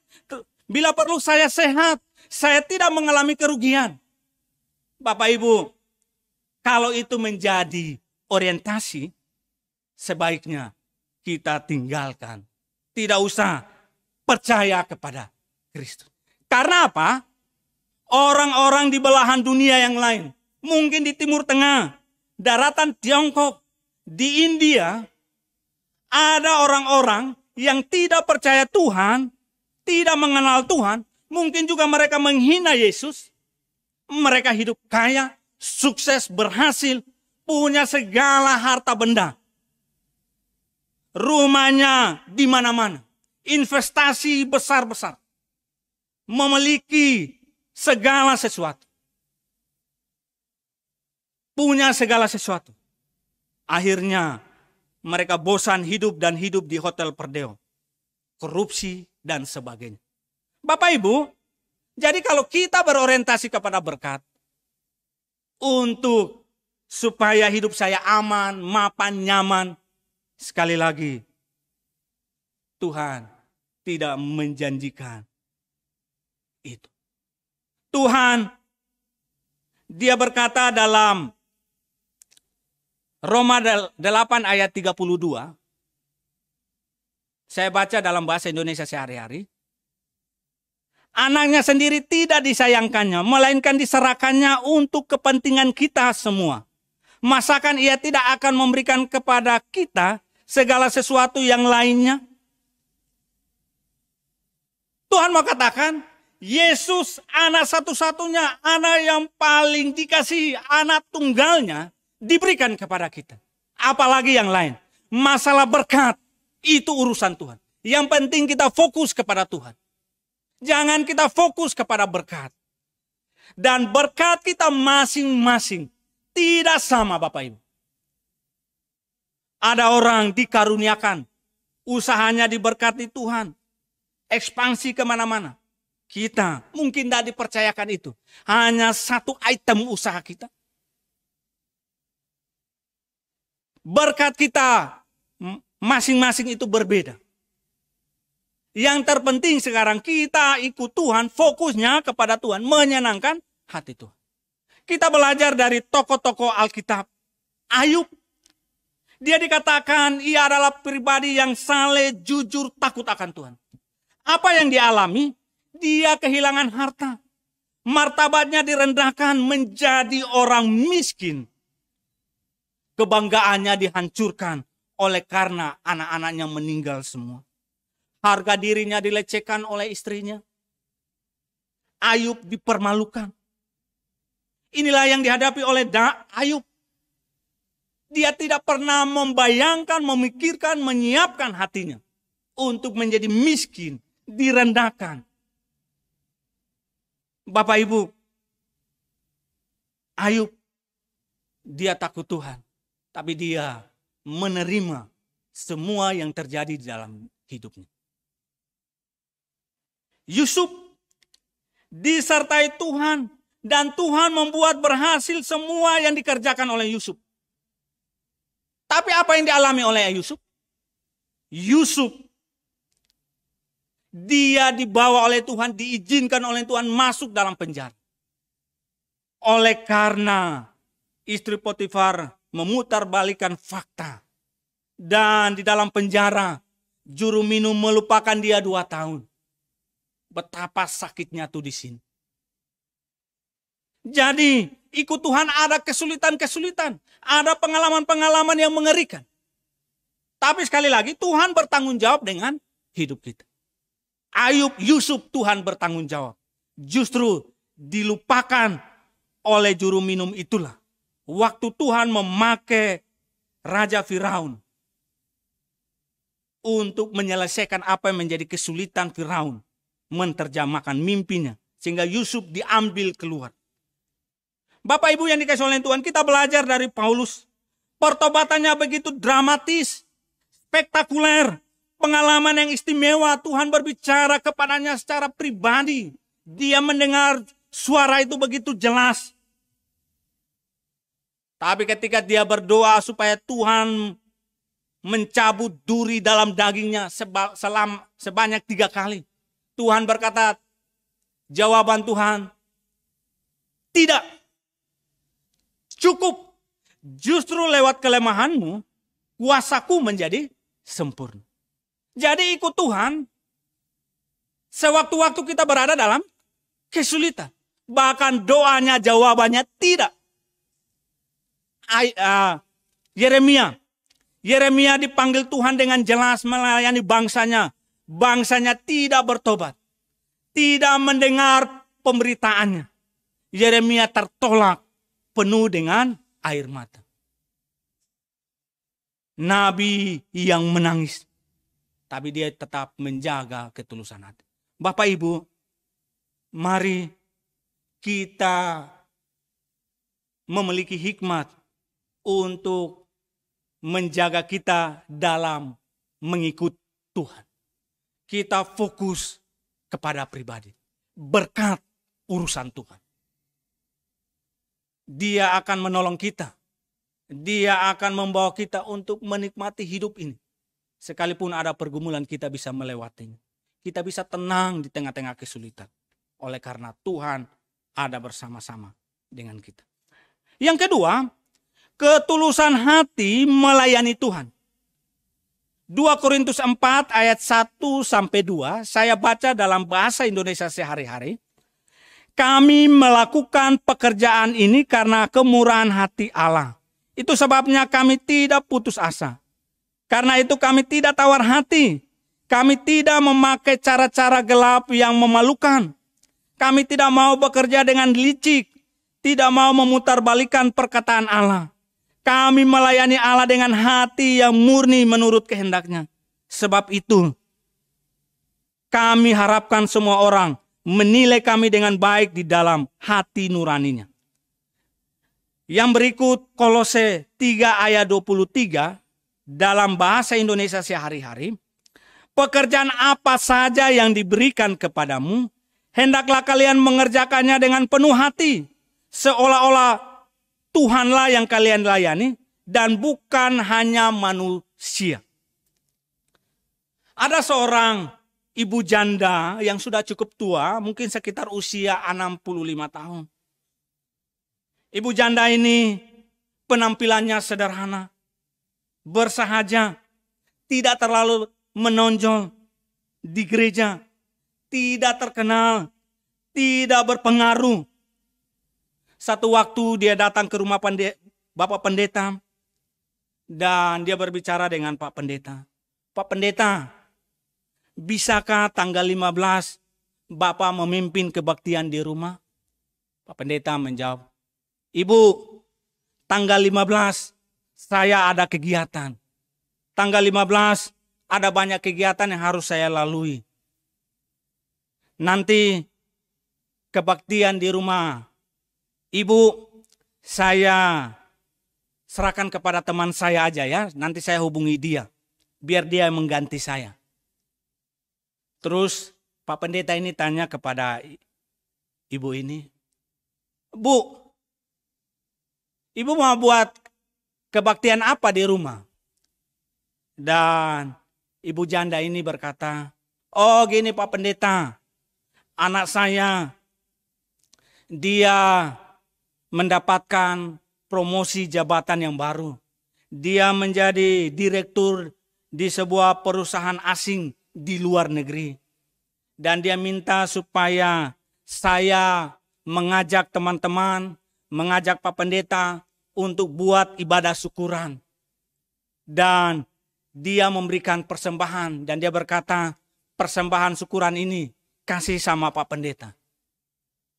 bila perlu saya sehat, saya tidak mengalami kerugian. Bapak Ibu, kalau itu menjadi orientasi, sebaiknya kita tinggalkan. Tidak usah percaya kepada Kristus. Karena apa? Orang-orang di belahan dunia yang lain, mungkin di Timur Tengah, daratan Tiongkok, di India, ada orang-orang yang tidak percaya Tuhan, tidak mengenal Tuhan, mungkin juga mereka menghina Yesus. Mereka hidup kaya, sukses, berhasil, punya segala harta benda. Rumahnya di mana-mana, investasi besar-besar, memiliki segala sesuatu. Punya segala sesuatu. Akhirnya mereka bosan hidup dan hidup di hotel perdeo. Korupsi dan sebagainya. Bapak Ibu, jadi kalau kita berorientasi kepada berkat, untuk supaya hidup saya aman, mapan, nyaman, sekali lagi, Tuhan tidak menjanjikan itu. Tuhan, Dia berkata dalam Roma 8 ayat 32, saya baca dalam bahasa Indonesia sehari-hari. Anaknya sendiri tidak disayangkannya, melainkan diserahkannya untuk kepentingan kita semua. Masakan Ia tidak akan memberikan kepada kita segala sesuatu yang lainnya? Tuhan mau katakan, Yesus anak satu-satunya, anak yang paling dikasihi, anak tunggalnya, diberikan kepada kita. Apalagi yang lain. Masalah berkat, itu urusan Tuhan. Yang penting kita fokus kepada Tuhan. Jangan kita fokus kepada berkat. Dan berkat kita masing-masing tidak sama Bapak Ibu. Ada orang dikaruniakan, usahanya diberkati Tuhan, ekspansi kemana-mana. Kita mungkin tidak dipercayakan itu. Hanya satu item usaha kita. Berkat kita masing-masing itu berbeda. Yang terpenting sekarang kita ikut Tuhan, fokusnya kepada Tuhan, menyenangkan hati Tuhan. Kita belajar dari tokoh-tokoh Alkitab. Ayub, dia dikatakan ia adalah pribadi yang saleh, jujur, takut akan Tuhan. Apa yang dialami? Dia kehilangan harta. Martabatnya direndahkan menjadi orang miskin. Kebanggaannya dihancurkan oleh karena anak-anaknya meninggal semua. Harga dirinya dilecehkan oleh istrinya. Ayub dipermalukan. Inilah yang dihadapi oleh Ayub. Dia tidak pernah membayangkan, memikirkan, menyiapkan hatinya untuk menjadi miskin, direndahkan. Bapak Ibu, Ayub, dia takut Tuhan. Tapi dia menerima semua yang terjadi di dalam hidupnya. Yusuf disertai Tuhan dan Tuhan membuat berhasil semua yang dikerjakan oleh Yusuf. Tapi apa yang dialami oleh Yusuf? Yusuf, dia dibawa oleh Tuhan, diizinkan oleh Tuhan masuk dalam penjara. Oleh karena istri Potifar memutarbalikan fakta. Dan di dalam penjara Juru minum melupakan dia 2 tahun. Betapa sakitnya tuh di sini. Jadi ikut Tuhan ada kesulitan-kesulitan. Ada pengalaman-pengalaman yang mengerikan. Tapi sekali lagi Tuhan bertanggung jawab dengan hidup kita. Ayub, Yusuf, Tuhan bertanggung jawab. Justru dilupakan oleh juru minum itulah. Waktu Tuhan memakai Raja Firaun untuk menyelesaikan apa yang menjadi kesulitan Firaun. Menerjemahkan mimpinya. Sehingga Yusuf diambil keluar. Bapak Ibu yang dikasihi oleh Tuhan, kita belajar dari Paulus. Pertobatannya begitu dramatis, spektakuler. Pengalaman yang istimewa, Tuhan berbicara kepadanya secara pribadi. Dia mendengar suara itu begitu jelas. Tapi ketika dia berdoa supaya Tuhan mencabut duri dalam dagingnya sebanyak 3 kali. Tuhan berkata, jawaban Tuhan, tidak. Cukup. Justru lewat kelemahanmu, kuasaku menjadi sempurna. Jadi ikut Tuhan, sewaktu-waktu kita berada dalam kesulitan. Bahkan doanya, jawabannya tidak. Yeremia dipanggil Tuhan dengan jelas melayani bangsanya. Bangsanya tidak bertobat. Tidak mendengar pemberitaannya. Yeremia tertolak penuh dengan air mata. Nabi yang menangis. Tapi dia tetap menjaga ketulusan hati. Bapak Ibu, mari kita memiliki hikmat untuk menjaga kita dalam mengikut Tuhan. Kita fokus kepada pribadi. Berkat urusan Tuhan. Dia akan menolong kita. Dia akan membawa kita untuk menikmati hidup ini. Sekalipun ada pergumulan kita bisa melewatinya. Kita bisa tenang di tengah-tengah kesulitan. Oleh karena Tuhan ada bersama-sama dengan kita. Yang kedua, ketulusan hati melayani Tuhan. 2 Korintus 4 ayat 1-2 saya baca dalam bahasa Indonesia sehari-hari. Kami melakukan pekerjaan ini karena kemurahan hati Allah. Itu sebabnya kami tidak putus asa. Karena itu kami tidak tawar hati. Kami tidak memakai cara-cara gelap yang memalukan. Kami tidak mau bekerja dengan licik. Tidak mau memutarbalikkan perkataan Allah. Kami melayani Allah dengan hati yang murni menurut kehendaknya. Sebab itu, kami harapkan semua orang menilai kami dengan baik di dalam hati nuraninya. Yang berikut Kolose 3 ayat 23 dalam bahasa Indonesia sehari-hari. Pekerjaan apa saja yang diberikan kepadamu, hendaklah kalian mengerjakannya dengan penuh hati. Seolah-olah Tuhanlah yang kalian layani dan bukan hanya manusia. Ada seorang ibu janda yang sudah cukup tua, mungkin sekitar usia 65 tahun. Ibu janda ini penampilannya sederhana, bersahaja, tidak terlalu menonjol di gereja, tidak terkenal, tidak berpengaruh. Satu waktu dia datang ke rumah Bapak Pendeta dan dia berbicara dengan Pak Pendeta. Pak Pendeta, bisakah tanggal 15 Bapak memimpin kebaktian di rumah? Pak Pendeta menjawab, Ibu, tanggal 15 saya ada kegiatan. Tanggal 15 ada banyak kegiatan yang harus saya lalui. Nanti kebaktian di rumah Ibu, saya serahkan kepada teman saya aja ya. Nanti saya hubungi dia. Biar dia mengganti saya. Terus Pak Pendeta ini tanya kepada ibu ini. Bu, Ibu mau buat kebaktian apa di rumah? Dan ibu janda ini berkata, oh gini Pak Pendeta. Anak saya, dia mendapatkan promosi jabatan yang baru. Dia menjadi direktur di sebuah perusahaan asing di luar negeri. Dan dia minta supaya saya mengajak teman-teman, mengajak Pak Pendeta untuk buat ibadah syukuran. Dan dia memberikan persembahan dan dia berkata, persembahan syukuran ini kasih sama Pak Pendeta.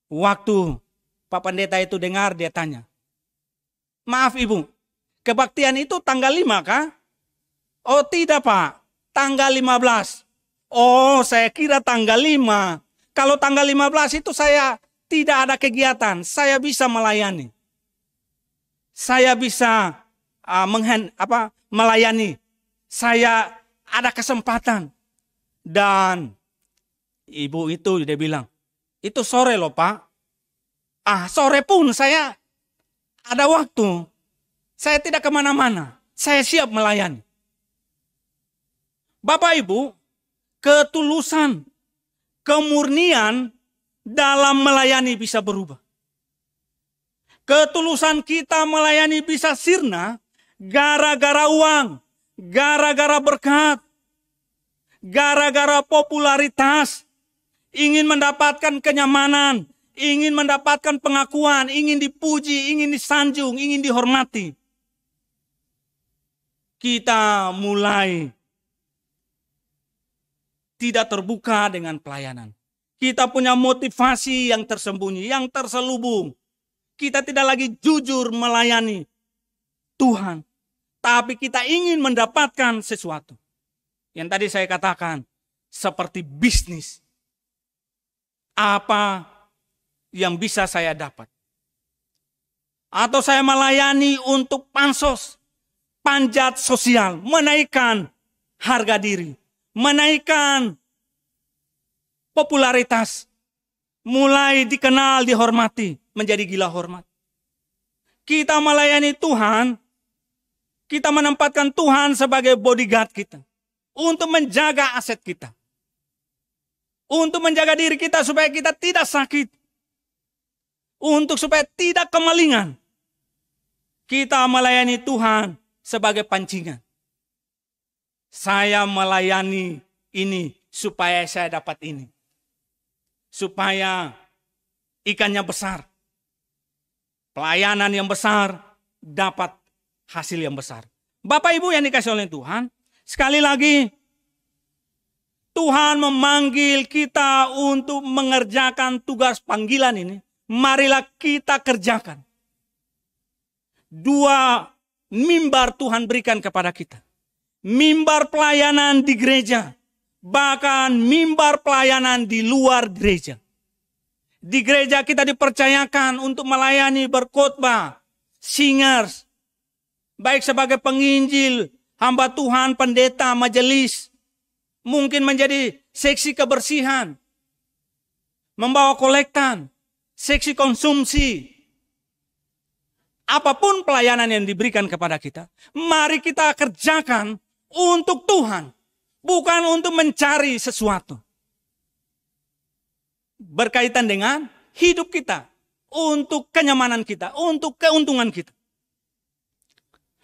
Waktu Pak Pendeta itu dengar, dia tanya, maaf Ibu, kebaktian itu tanggal 5 kah? Oh tidak Pak, tanggal 15. Oh saya kira tanggal 5. Kalau tanggal 15 itu saya tidak ada kegiatan, saya bisa melayani. Saya bisa melayani. Saya ada kesempatan. Dan ibu itu dia bilang, itu sore loh Pak. Sore pun saya ada waktu. Saya tidak kemana-mana. Saya siap melayani. Bapak Ibu, ketulusan, kemurnian dalam melayani bisa berubah. Ketulusan kita melayani bisa sirna gara-gara uang, gara-gara berkat, gara-gara popularitas, ingin mendapatkan kenyamanan, ingin mendapatkan pengakuan, ingin dipuji, ingin disanjung, ingin dihormati. Kita mulai tidak terbuka dengan pelayanan. Kita punya motivasi yang tersembunyi, yang terselubung. Kita tidak lagi jujur melayani Tuhan. Tapi kita ingin mendapatkan sesuatu. Yang tadi saya katakan, seperti bisnis. Apa yang bisa saya dapat? Atau saya melayani untuk pansos, panjat sosial, menaikkan harga diri, menaikkan popularitas, mulai dikenal, dihormati, menjadi gila hormat. Kita melayani Tuhan, kita menempatkan Tuhan sebagai bodyguard kita, untuk menjaga aset kita, untuk menjaga diri kita supaya kita tidak sakit, untuk supaya tidak kemalingan. Kita melayani Tuhan sebagai pancingan. Saya melayani ini supaya saya dapat ini. Supaya ikannya besar. Pelayanan yang besar dapat hasil yang besar. Bapak Ibu yang dikasih oleh Tuhan, sekali lagi Tuhan memanggil kita untuk mengerjakan tugas panggilan ini. Marilah kita kerjakan. 2 mimbar Tuhan berikan kepada kita. Mimbar pelayanan di gereja. Bahkan mimbar pelayanan di luar gereja. Di gereja kita dipercayakan untuk melayani, berkhotbah, singers. Baik sebagai penginjil, hamba Tuhan, pendeta, majelis. Mungkin menjadi seksi kebersihan. Membawa kolektan, seksi konsumsi. Apapun pelayanan yang diberikan kepada kita, mari kita kerjakan untuk Tuhan. Bukan untuk mencari sesuatu. Berkaitan dengan hidup kita. Untuk kenyamanan kita. Untuk keuntungan kita.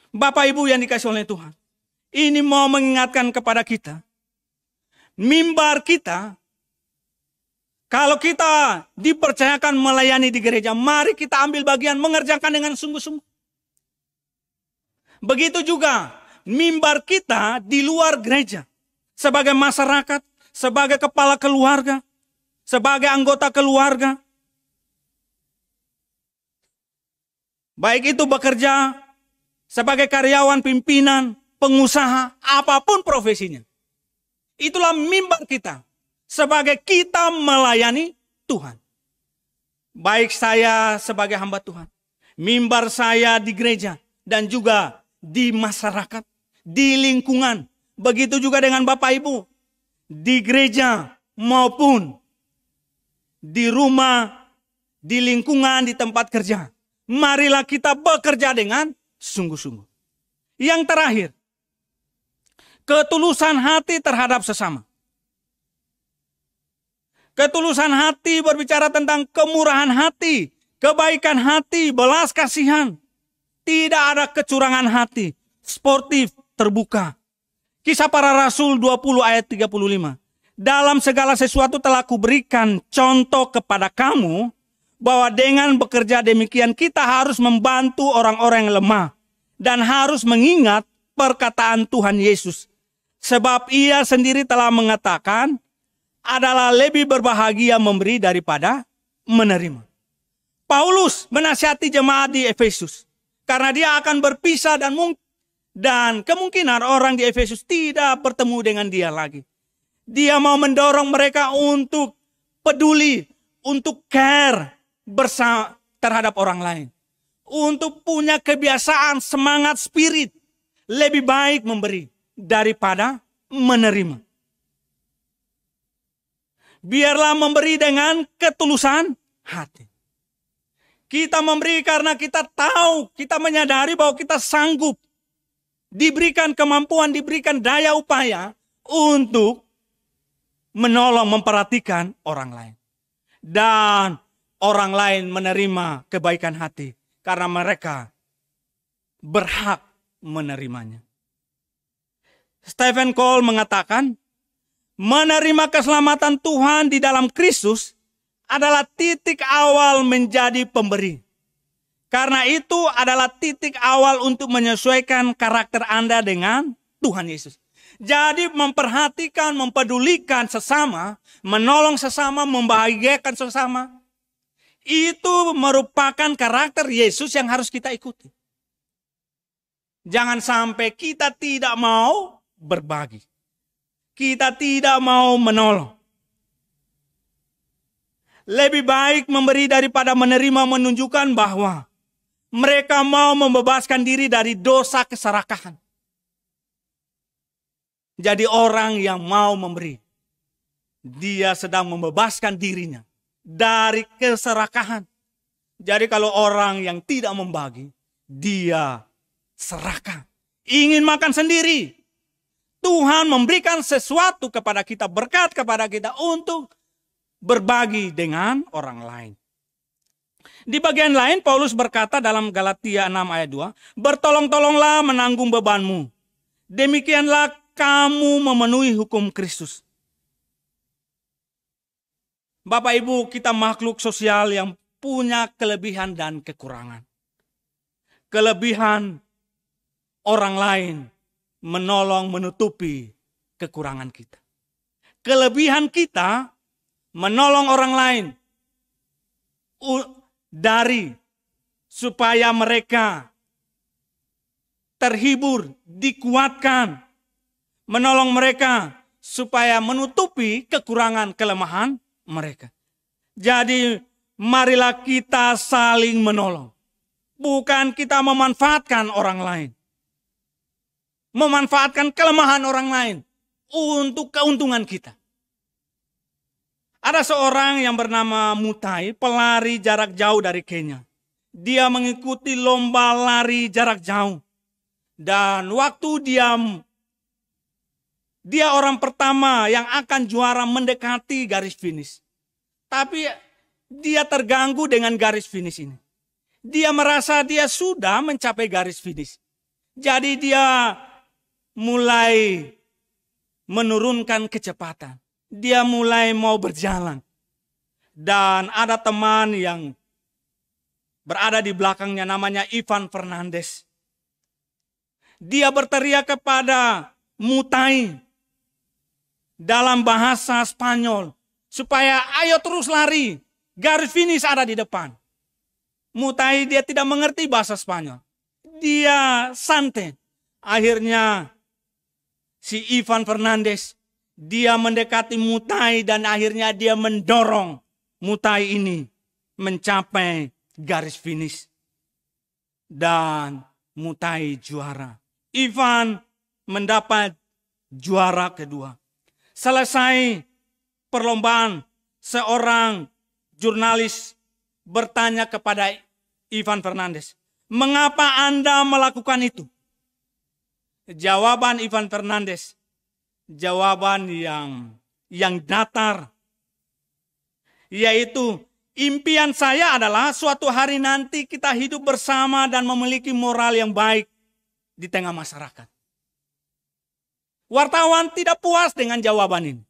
Bapak Ibu yang dikasih oleh Tuhan. Ini mau mengingatkan kepada kita. Mimbar kita. Kalau kita dipercayakan melayani di gereja. Mari kita ambil bagian mengerjakan dengan sungguh-sungguh. Begitu juga mimbar kita di luar gereja. Sebagai masyarakat, sebagai kepala keluarga, sebagai anggota keluarga. Baik itu bekerja sebagai karyawan, pimpinan, pengusaha, apapun profesinya. Itulah mimbar kita. Sebagai kita melayani Tuhan. Baik saya sebagai hamba Tuhan. Mimbar saya di gereja. Dan juga di masyarakat. Di lingkungan. Begitu juga dengan Bapak Ibu. Di gereja maupun di rumah, di lingkungan, di tempat kerja. Marilah kita bekerja dengan sungguh-sungguh. Yang terakhir. Ketulusan hati terhadap sesama. Ketulusan hati berbicara tentang kemurahan hati, kebaikan hati, belas kasihan. Tidak ada kecurangan hati, sportif, terbuka. Kisah Para Rasul 20 ayat 35. Dalam segala sesuatu telah kuberikan contoh kepada kamu, bahwa dengan bekerja demikian kita harus membantu orang-orang yang lemah. Dan harus mengingat perkataan Tuhan Yesus. Sebab ia sendiri telah mengatakan, adalah lebih berbahagia memberi daripada menerima. Paulus menasihati jemaat di Efesus. Karena dia akan berpisah dan kemungkinan orang di Efesus tidak bertemu dengan dia lagi. Dia mau mendorong mereka untuk peduli, untuk care bersama terhadap orang lain. Untuk punya kebiasaan semangat spirit. Lebih baik memberi daripada menerima. Biarlah memberi dengan ketulusan hati. Kita memberi karena kita tahu, kita menyadari bahwa kita sanggup. Diberikan kemampuan, diberikan daya upaya untuk menolong, memperhatikan orang lain. Dan orang lain menerima kebaikan hati karena mereka berhak menerimanya. Stephen Cole mengatakan, menerima keselamatan Tuhan di dalam Kristus adalah titik awal menjadi pemberi. Karena itu adalah titik awal untuk menyesuaikan karakter Anda dengan Tuhan Yesus. Jadi memperhatikan, mempedulikan sesama, menolong sesama, membahagiakan sesama. Itu merupakan karakter Yesus yang harus kita ikuti. Jangan sampai kita tidak mau berbagi. Kita tidak mau menolong. Lebih baik memberi daripada menerima menunjukkan bahwa mereka mau membebaskan diri dari dosa keserakahan. Jadi orang yang mau memberi, dia sedang membebaskan dirinya dari keserakahan. Jadi kalau orang yang tidak membagi, dia serakah. Ingin makan sendiri. Tuhan memberikan sesuatu kepada kita, berkat kepada kita untuk berbagi dengan orang lain. Di bagian lain Paulus berkata dalam Galatia 6 ayat 2, bertolong-tolonglah menanggung bebanmu. Demikianlah kamu memenuhi hukum Kristus. Bapak Ibu, kita makhluk sosial yang punya kelebihan dan kekurangan. Kelebihan orang lain menolong menutupi kekurangan kita. Kelebihan kita menolong orang lain dari supaya mereka terhibur, dikuatkan, menolong mereka supaya menutupi kekurangan kelemahan mereka. Jadi marilah kita saling menolong. Bukan kita memanfaatkan orang lain. Memanfaatkan kelemahan orang lain untuk keuntungan kita. Ada seorang yang bernama Mutai, pelari jarak jauh dari Kenya. Dia mengikuti lomba lari jarak jauh. Dan waktu dia orang pertama yang akan juara mendekati garis finish. Tapi dia terganggu dengan garis finish ini. Dia merasa dia sudah mencapai garis finish. Jadi dia mulai menurunkan kecepatan. Dia mulai mau berjalan. Dan ada teman yang berada di belakangnya namanya Ivan Fernandes. Dia berteriak kepada Mutai dalam bahasa Spanyol. Supaya ayo terus lari. Garis finish ada di depan. Mutai dia tidak mengerti bahasa Spanyol. Dia santai. Akhirnya si Ivan Fernandes dia mendekati Mutai dan akhirnya dia mendorong Mutai ini mencapai garis finish. Dan Mutai juara. Ivan mendapat juara kedua. Selesai perlombaan, seorang jurnalis bertanya kepada Ivan Fernandes, mengapa Anda melakukan itu? Jawaban Ivan Fernandes, jawaban yang datar, yaitu impian saya adalah suatu hari nanti kita hidup bersama dan memiliki moral yang baik di tengah masyarakat. Wartawan tidak puas dengan jawaban ini.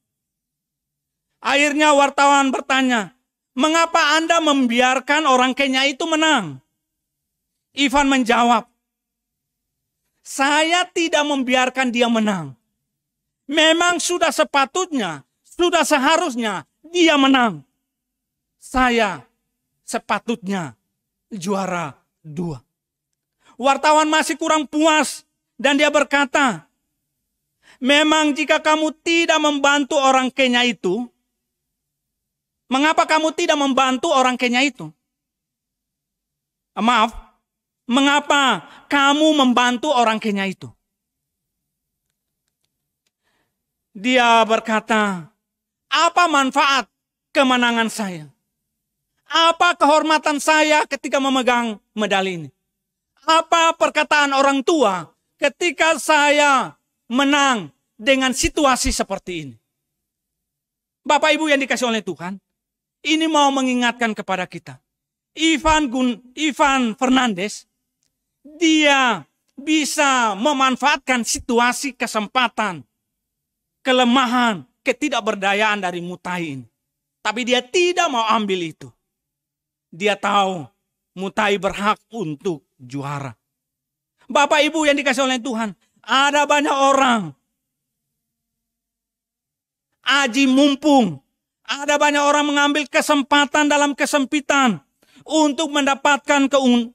Akhirnya wartawan bertanya, mengapa Anda membiarkan orang Kenya itu menang? Ivan menjawab, saya tidak membiarkan dia menang. Memang sudah sepatutnya, sudah seharusnya dia menang. Saya sepatutnya juara 2. Wartawan masih kurang puas dan dia berkata, memang jika kamu tidak membantu orang Kenya itu, mengapa kamu tidak membantu orang Kenya itu? Maaf, mengapa kamu membantu orang Kenya itu? Dia berkata, apa manfaat kemenangan saya? Apa kehormatan saya ketika memegang medali ini? Apa perkataan orang tua ketika saya menang dengan situasi seperti ini? Bapak Ibu yang dikasih oleh Tuhan, ini mau mengingatkan kepada kita. Ivan Fernandes, dia bisa memanfaatkan situasi, kesempatan, kelemahan, ketidakberdayaan dari Mutai ini. Tapi dia tidak mau ambil itu. Dia tahu Mutai berhak untuk juara. Bapak Ibu yang dikasih oleh Tuhan, ada banyak orang aji mumpung. Ada banyak orang mengambil kesempatan dalam kesempitan untuk mendapatkan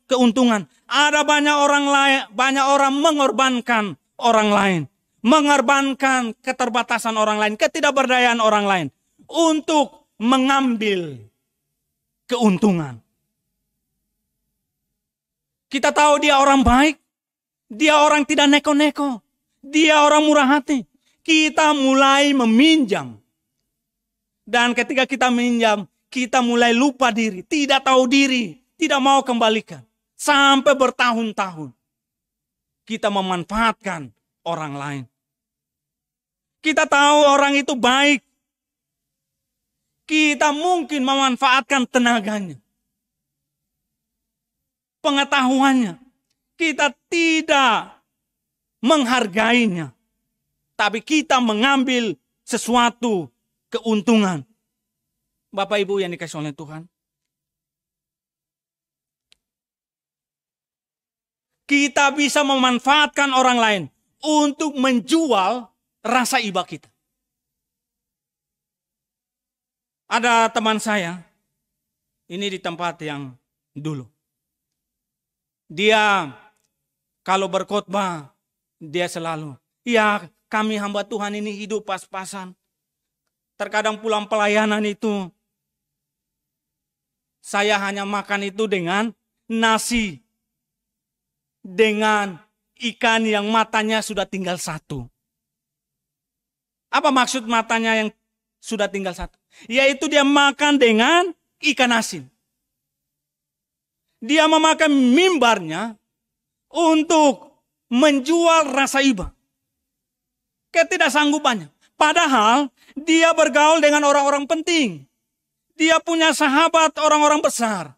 keuntungan. Ada banyak orang mengorbankan orang lain. Mengorbankan keterbatasan orang lain, ketidakberdayaan orang lain. Untuk mengambil keuntungan. Kita tahu dia orang baik. Dia orang tidak neko-neko. Dia orang murah hati. Kita mulai meminjam. Dan ketika kita minjam, kita mulai lupa diri. Tidak tahu diri. Tidak mau kembalikan. Sampai bertahun-tahun. Kita memanfaatkan orang lain. Kita tahu orang itu baik. Kita mungkin memanfaatkan tenaganya. Pengetahuannya. Kita tidak menghargainya. Tapi kita mengambil sesuatu keuntungan. Bapak Ibu yang dikasih oleh Tuhan. Kita bisa memanfaatkan orang lain untuk menjual rasa iba kita. Ada teman saya, ini di tempat yang dulu. Dia kalau berkhotbah, dia selalu, ya kami hamba Tuhan ini hidup pas-pasan. Terkadang pulang pelayanan itu, saya hanya makan itu dengan nasi. Dengan ikan yang matanya sudah tinggal 1. Apa maksud matanya yang sudah tinggal 1? Yaitu dia makan dengan ikan asin. Dia memakai mimbarnya untuk menjual rasa iba. Ketidaksanggupannya. Padahal dia bergaul dengan orang-orang penting. Dia punya sahabat orang-orang besar.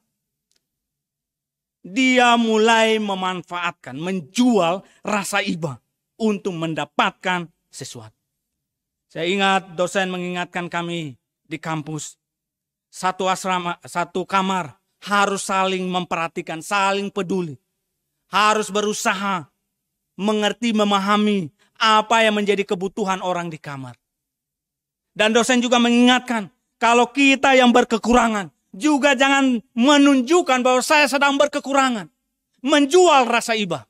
Dia mulai memanfaatkan, menjual rasa iba untuk mendapatkan sesuatu. Saya ingat dosen mengingatkan kami di kampus. Satu asrama, satu kamar harus saling memperhatikan, saling peduli. Harus berusaha mengerti, memahami apa yang menjadi kebutuhan orang di kamar. Dan dosen juga mengingatkan, kalau kita yang berkekurangan, juga jangan menunjukkan bahwa saya sedang berkekurangan. Menjual rasa iba.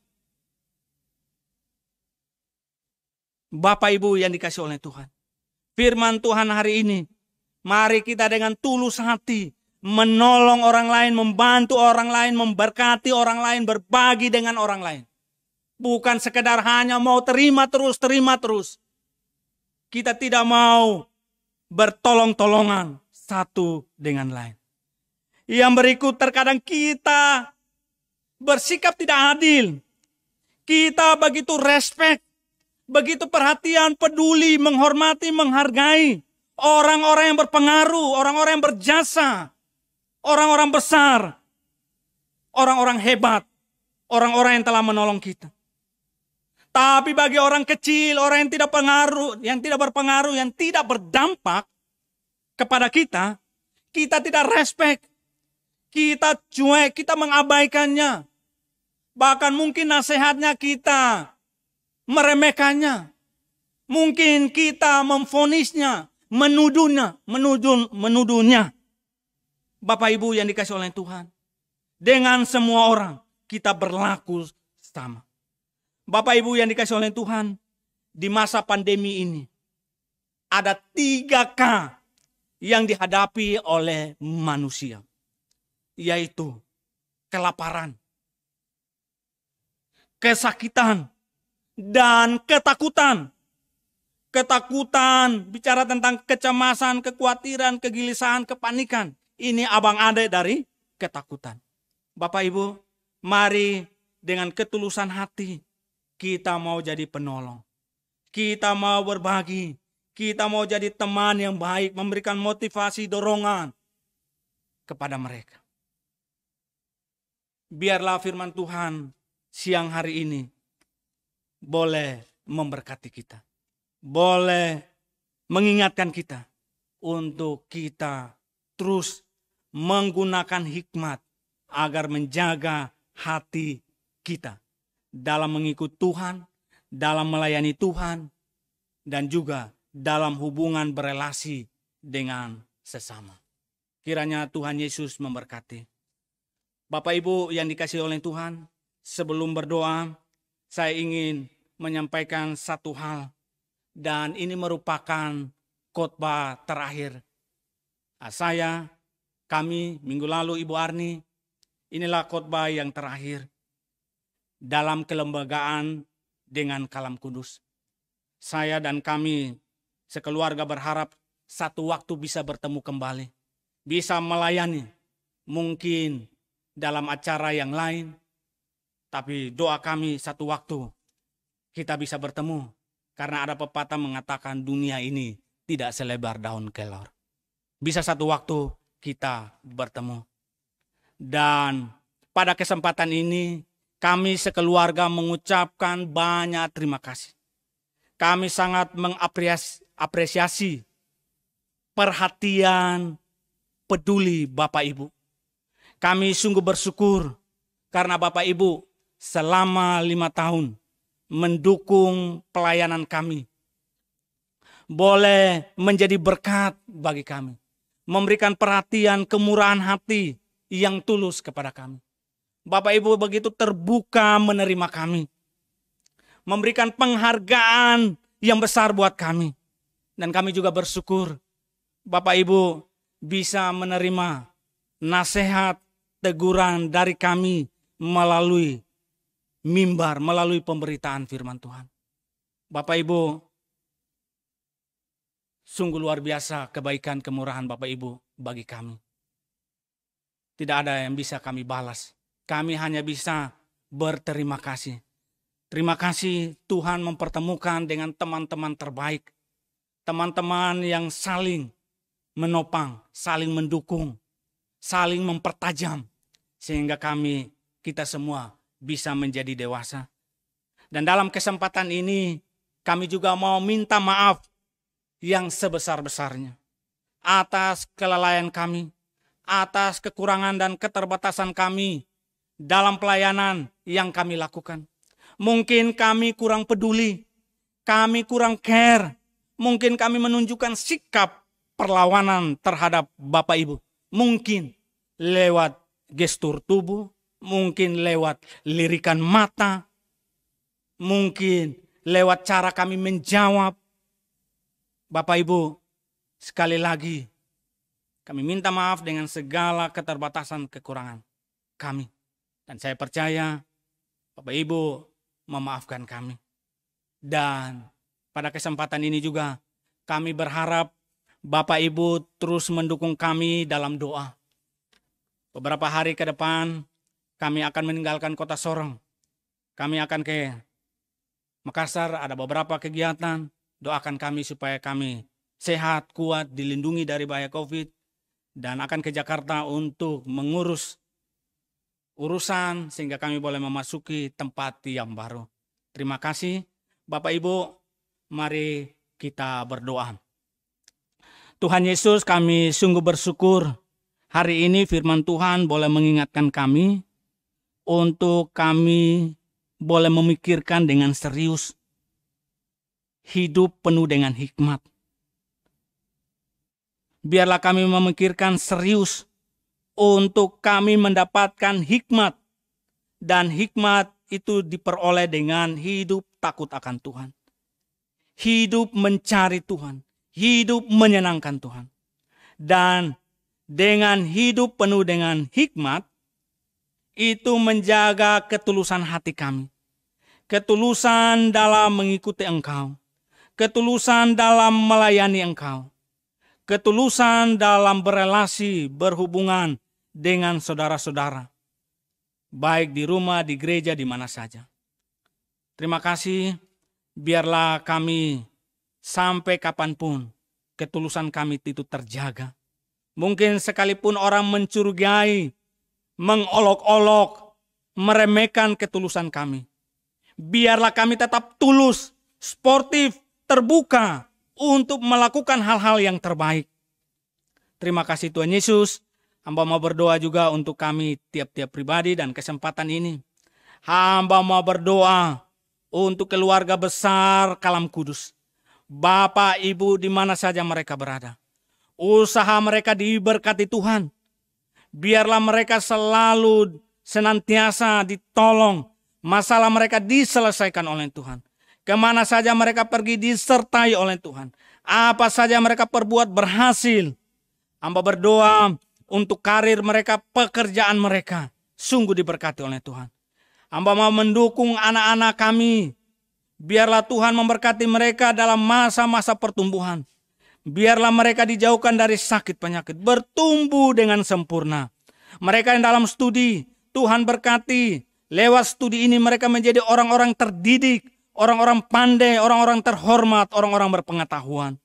Bapak Ibu yang dikasih oleh Tuhan. Firman Tuhan hari ini. Mari kita dengan tulus hati. Menolong orang lain, membantu orang lain, memberkati orang lain, berbagi dengan orang lain. Bukan sekedar hanya mau terima terus. Kita tidak mau bertolong-tolongan satu dengan lain. Yang berikut, terkadang kita bersikap tidak adil. Kita begitu respect, begitu perhatian, peduli, menghormati, menghargai orang-orang yang berpengaruh, orang-orang yang berjasa, orang-orang besar, orang-orang hebat, orang-orang yang telah menolong kita. Tapi bagi orang kecil, orang yang tidak pengaruh, yang tidak berpengaruh, yang tidak berdampak kepada kita, kita tidak respect. Kita cuek, kita mengabaikannya. Bahkan mungkin nasihatnya kita meremehkannya. Mungkin kita memvonisnya, menuduhnya. Bapak Ibu yang dikasih oleh Tuhan. Dengan semua orang kita berlaku sama. Bapak Ibu yang dikasih oleh Tuhan, di masa pandemi ini ada 3K yang dihadapi oleh manusia, yaitu kelaparan, kesakitan, dan ketakutan. Ketakutan bicara tentang kecemasan, kekhawatiran, kegelisahan, kepanikan. Ini abang ade dari ketakutan. Bapak Ibu, mari dengan ketulusan hati kita mau jadi penolong. Kita mau berbagi. Kita mau jadi teman yang baik. Memberikan motivasi, dorongan kepada mereka. Biarlah firman Tuhan siang hari ini boleh memberkati kita. Boleh mengingatkan kita untuk kita terus menggunakan hikmat agar menjaga hati kita dalam mengikut Tuhan, dalam melayani Tuhan, dan juga dalam hubungan berelasi dengan sesama. Kiranya Tuhan Yesus memberkati. Bapak Ibu yang dikasihi oleh Tuhan, sebelum berdoa, saya ingin menyampaikan satu hal. Dan ini merupakan khotbah terakhir kami minggu lalu Ibu Arni. Inilah khotbah yang terakhir dalam kelembagaan dengan Kalam Kudus. Saya dan kami sekeluarga berharap satu waktu bisa bertemu kembali. Bisa melayani. Mungkin dalam acara yang lain. Tapi doa kami satu waktu kita bisa bertemu. Karena ada pepatah mengatakan dunia ini tidak selebar daun kelor. Bisa satu waktu kita bertemu. Dan pada kesempatan ini kami sekeluarga mengucapkan banyak terima kasih. Kami sangat mengapresiasi perhatian peduli Bapak Ibu. Kami sungguh bersyukur karena Bapak Ibu selama 5 tahun mendukung pelayanan kami. Boleh menjadi berkat bagi kami. Memberikan perhatian, kemurahan hati yang tulus kepada kami. Bapak Ibu begitu terbuka menerima kami. Memberikan penghargaan yang besar buat kami. Dan kami juga bersyukur Bapak Ibu bisa menerima nasihat, teguran dari kami melalui mimbar, melalui pemberitaan firman Tuhan. Bapak Ibu, sungguh luar biasa kebaikan kemurahan Bapak Ibu bagi kami. Tidak ada yang bisa kami balas. Kami hanya bisa berterima kasih. Terima kasih Tuhan mempertemukan dengan teman-teman terbaik. Teman-teman yang saling menopang, saling mendukung, saling mempertajam. Sehingga kita semua bisa menjadi dewasa. Dan dalam kesempatan ini kami juga mau minta maaf yang sebesar-besarnya atas kelalaian kami, atas kekurangan dan keterbatasan kami dalam pelayanan yang kami lakukan. Mungkin kami kurang peduli, kami kurang care, mungkin kami menunjukkan sikap perlawanan terhadap Bapak Ibu. Mungkin lewat gestur tubuh, mungkin lewat lirikan mata, mungkin lewat cara kami menjawab. Bapak Ibu, sekali lagi kami minta maaf dengan segala keterbatasan kekurangan kami. Dan saya percaya Bapak Ibu memaafkan kami. Dan pada kesempatan ini juga kami berharap Bapak Ibu terus mendukung kami dalam doa. Beberapa hari ke depan kami akan meninggalkan kota Sorong. Kami akan ke Makassar, ada beberapa kegiatan. Doakan kami supaya kami sehat, kuat, dilindungi dari bahaya COVID. Dan akan ke Jakarta untuk mengurus urusan sehingga kami boleh memasuki tempat yang baru. Terima kasih. Bapak Ibu, mari kita berdoa. Tuhan Yesus, kami sungguh bersyukur hari ini firman Tuhan boleh mengingatkan kami untuk kami boleh memikirkan dengan serius hidup penuh dengan hikmat. Biarlah kami memikirkan serius untuk kami mendapatkan hikmat, dan hikmat itu diperoleh dengan hidup takut akan Tuhan. Hidup mencari Tuhan, hidup menyenangkan Tuhan. Dan dengan hidup penuh dengan hikmat, itu menjaga ketulusan hati kami. Ketulusan dalam mengikuti Engkau. Ketulusan dalam melayani Engkau. Ketulusan dalam berelasi, berhubungan dengan saudara-saudara. Baik di rumah, di gereja, di mana saja. Terima kasih. Biarlah kami sampai kapanpun ketulusan kami itu terjaga. Mungkin sekalipun orang mencurigai, mengolok-olok, meremehkan ketulusan kami. Biarlah kami tetap tulus, sportif, terbuka untuk melakukan hal-hal yang terbaik. Terima kasih Tuhan Yesus. Hamba mau berdoa juga untuk kami tiap-tiap pribadi dan kesempatan ini. Hamba mau berdoa untuk keluarga besar Kalam Kudus. Bapak, Ibu di mana saja mereka berada. Usaha mereka diberkati Tuhan. Biarlah mereka selalu senantiasa ditolong. Masalah mereka diselesaikan oleh Tuhan. Kemana saja mereka pergi disertai oleh Tuhan. Apa saja mereka perbuat berhasil. Hamba berdoa untuk karir mereka, pekerjaan mereka. Sungguh diberkati oleh Tuhan. Hamba mau mendukung anak-anak kami. Biarlah Tuhan memberkati mereka dalam masa-masa pertumbuhan. Biarlah mereka dijauhkan dari sakit penyakit. Bertumbuh dengan sempurna. Mereka yang dalam studi, Tuhan berkati. Lewat studi ini mereka menjadi orang-orang terdidik. Orang-orang pandai, orang-orang terhormat, orang-orang berpengetahuan.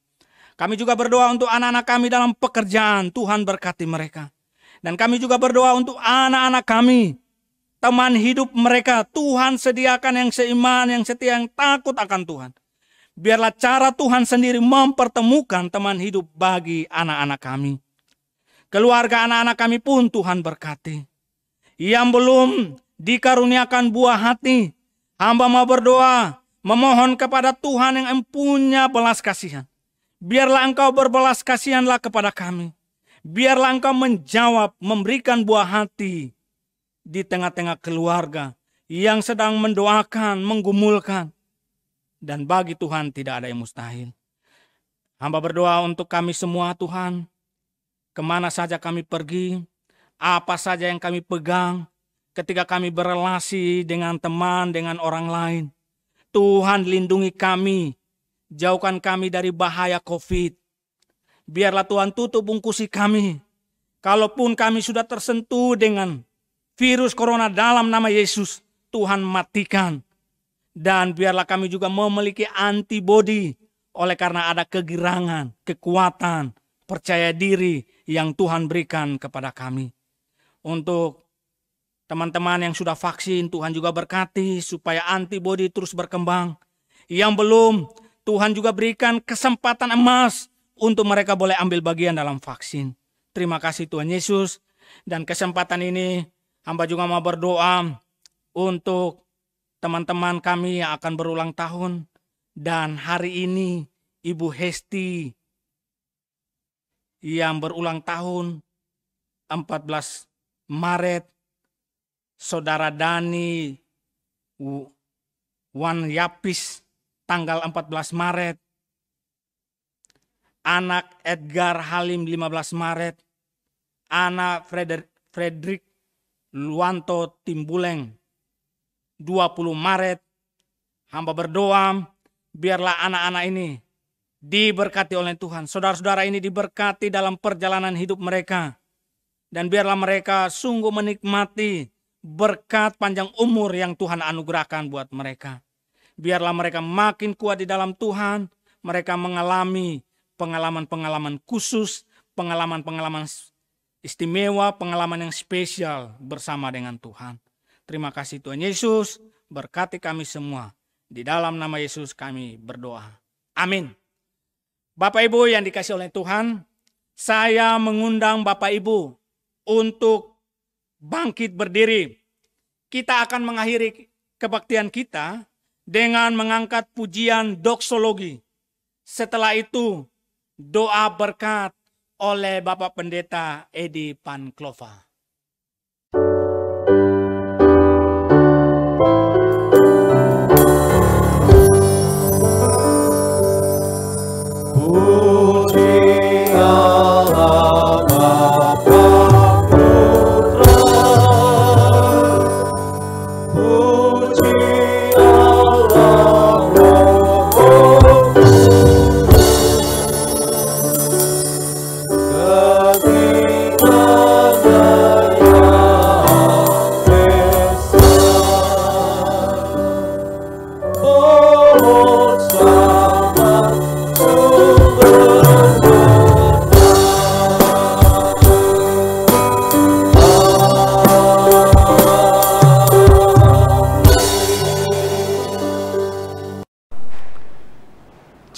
Kami juga berdoa untuk anak-anak kami dalam pekerjaan. Tuhan berkati mereka. Dan kami juga berdoa untuk anak-anak kami. Teman hidup mereka, Tuhan sediakan yang seiman, yang setia, yang takut akan Tuhan. Biarlah cara Tuhan sendiri mempertemukan teman hidup bagi anak-anak kami. Keluarga anak-anak kami pun Tuhan berkati. Yang belum dikaruniakan buah hati, hamba mau berdoa, memohon kepada Tuhan yang punya belas kasihan. Biarlah Engkau berbelas kasihanlah kepada kami. Biarlah Engkau menjawab, memberikan buah hati di tengah-tengah keluarga yang sedang mendoakan, menggumulkan. Dan bagi Tuhan tidak ada yang mustahil. Hamba berdoa untuk kami semua Tuhan. Kemana saja kami pergi, apa saja yang kami pegang, ketika kami berelasi dengan teman, dengan orang lain. Tuhan lindungi kami, jauhkan kami dari bahaya COVID. Biarlah Tuhan tutup bungkusi kami. Kalaupun kami sudah tersentuh dengan virus corona dalam nama Yesus, Tuhan matikan. Dan biarlah kami juga memiliki antibodi oleh karena ada kegirangan, kekuatan, percaya diri yang Tuhan berikan kepada kami. Untuk teman-teman yang sudah vaksin, Tuhan juga berkati supaya antibodi terus berkembang. Yang belum, Tuhan juga berikan kesempatan emas untuk mereka boleh ambil bagian dalam vaksin. Terima kasih Tuhan Yesus. Dan kesempatan ini, hamba juga mau berdoa untuk teman-teman kami yang akan berulang tahun. Dan hari ini Ibu Hesti yang berulang tahun 14 Maret. Saudara Dani Wan Yapis tanggal 14 Maret. Anak Edgar Halim 15 Maret. Anak Frederick Luanto Timbuleng 20 Maret. Hamba berdoa biarlah anak-anak ini diberkati oleh Tuhan. Saudara-saudara ini diberkati dalam perjalanan hidup mereka. Dan biarlah mereka sungguh menikmati berkat panjang umur yang Tuhan anugerahkan buat mereka. Biarlah mereka makin kuat di dalam Tuhan. Mereka mengalami pengalaman-pengalaman khusus, pengalaman-pengalaman istimewa, pengalaman yang spesial bersama dengan Tuhan. Terima kasih Tuhan Yesus, berkati kami semua. Di dalam nama Yesus kami berdoa. Amin. Bapak Ibu yang dikasihi oleh Tuhan, saya mengundang Bapak Ibu untuk bangkit berdiri. Kita akan mengakhiri kebaktian kita dengan mengangkat pujian doksologi. Setelah itu, doa berkat oleh Bapak Pendeta Edi Panklova.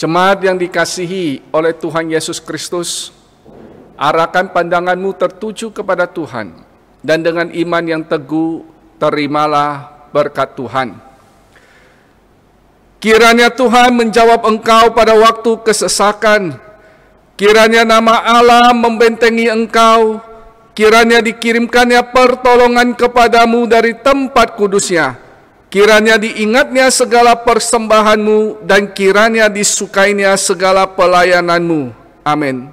Jemaat yang dikasihi oleh Tuhan Yesus Kristus, arahkan pandanganmu tertuju kepada Tuhan, dan dengan iman yang teguh, terimalah berkat Tuhan. Kiranya Tuhan menjawab engkau pada waktu kesesakan, kiranya nama Allah membentengi engkau, kiranya dikirimkannya pertolongan kepadamu dari tempat kudusnya, kiranya diingatnya segala persembahanmu dan kiranya disukainya segala pelayananmu. Amin.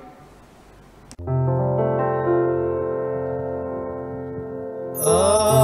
Oh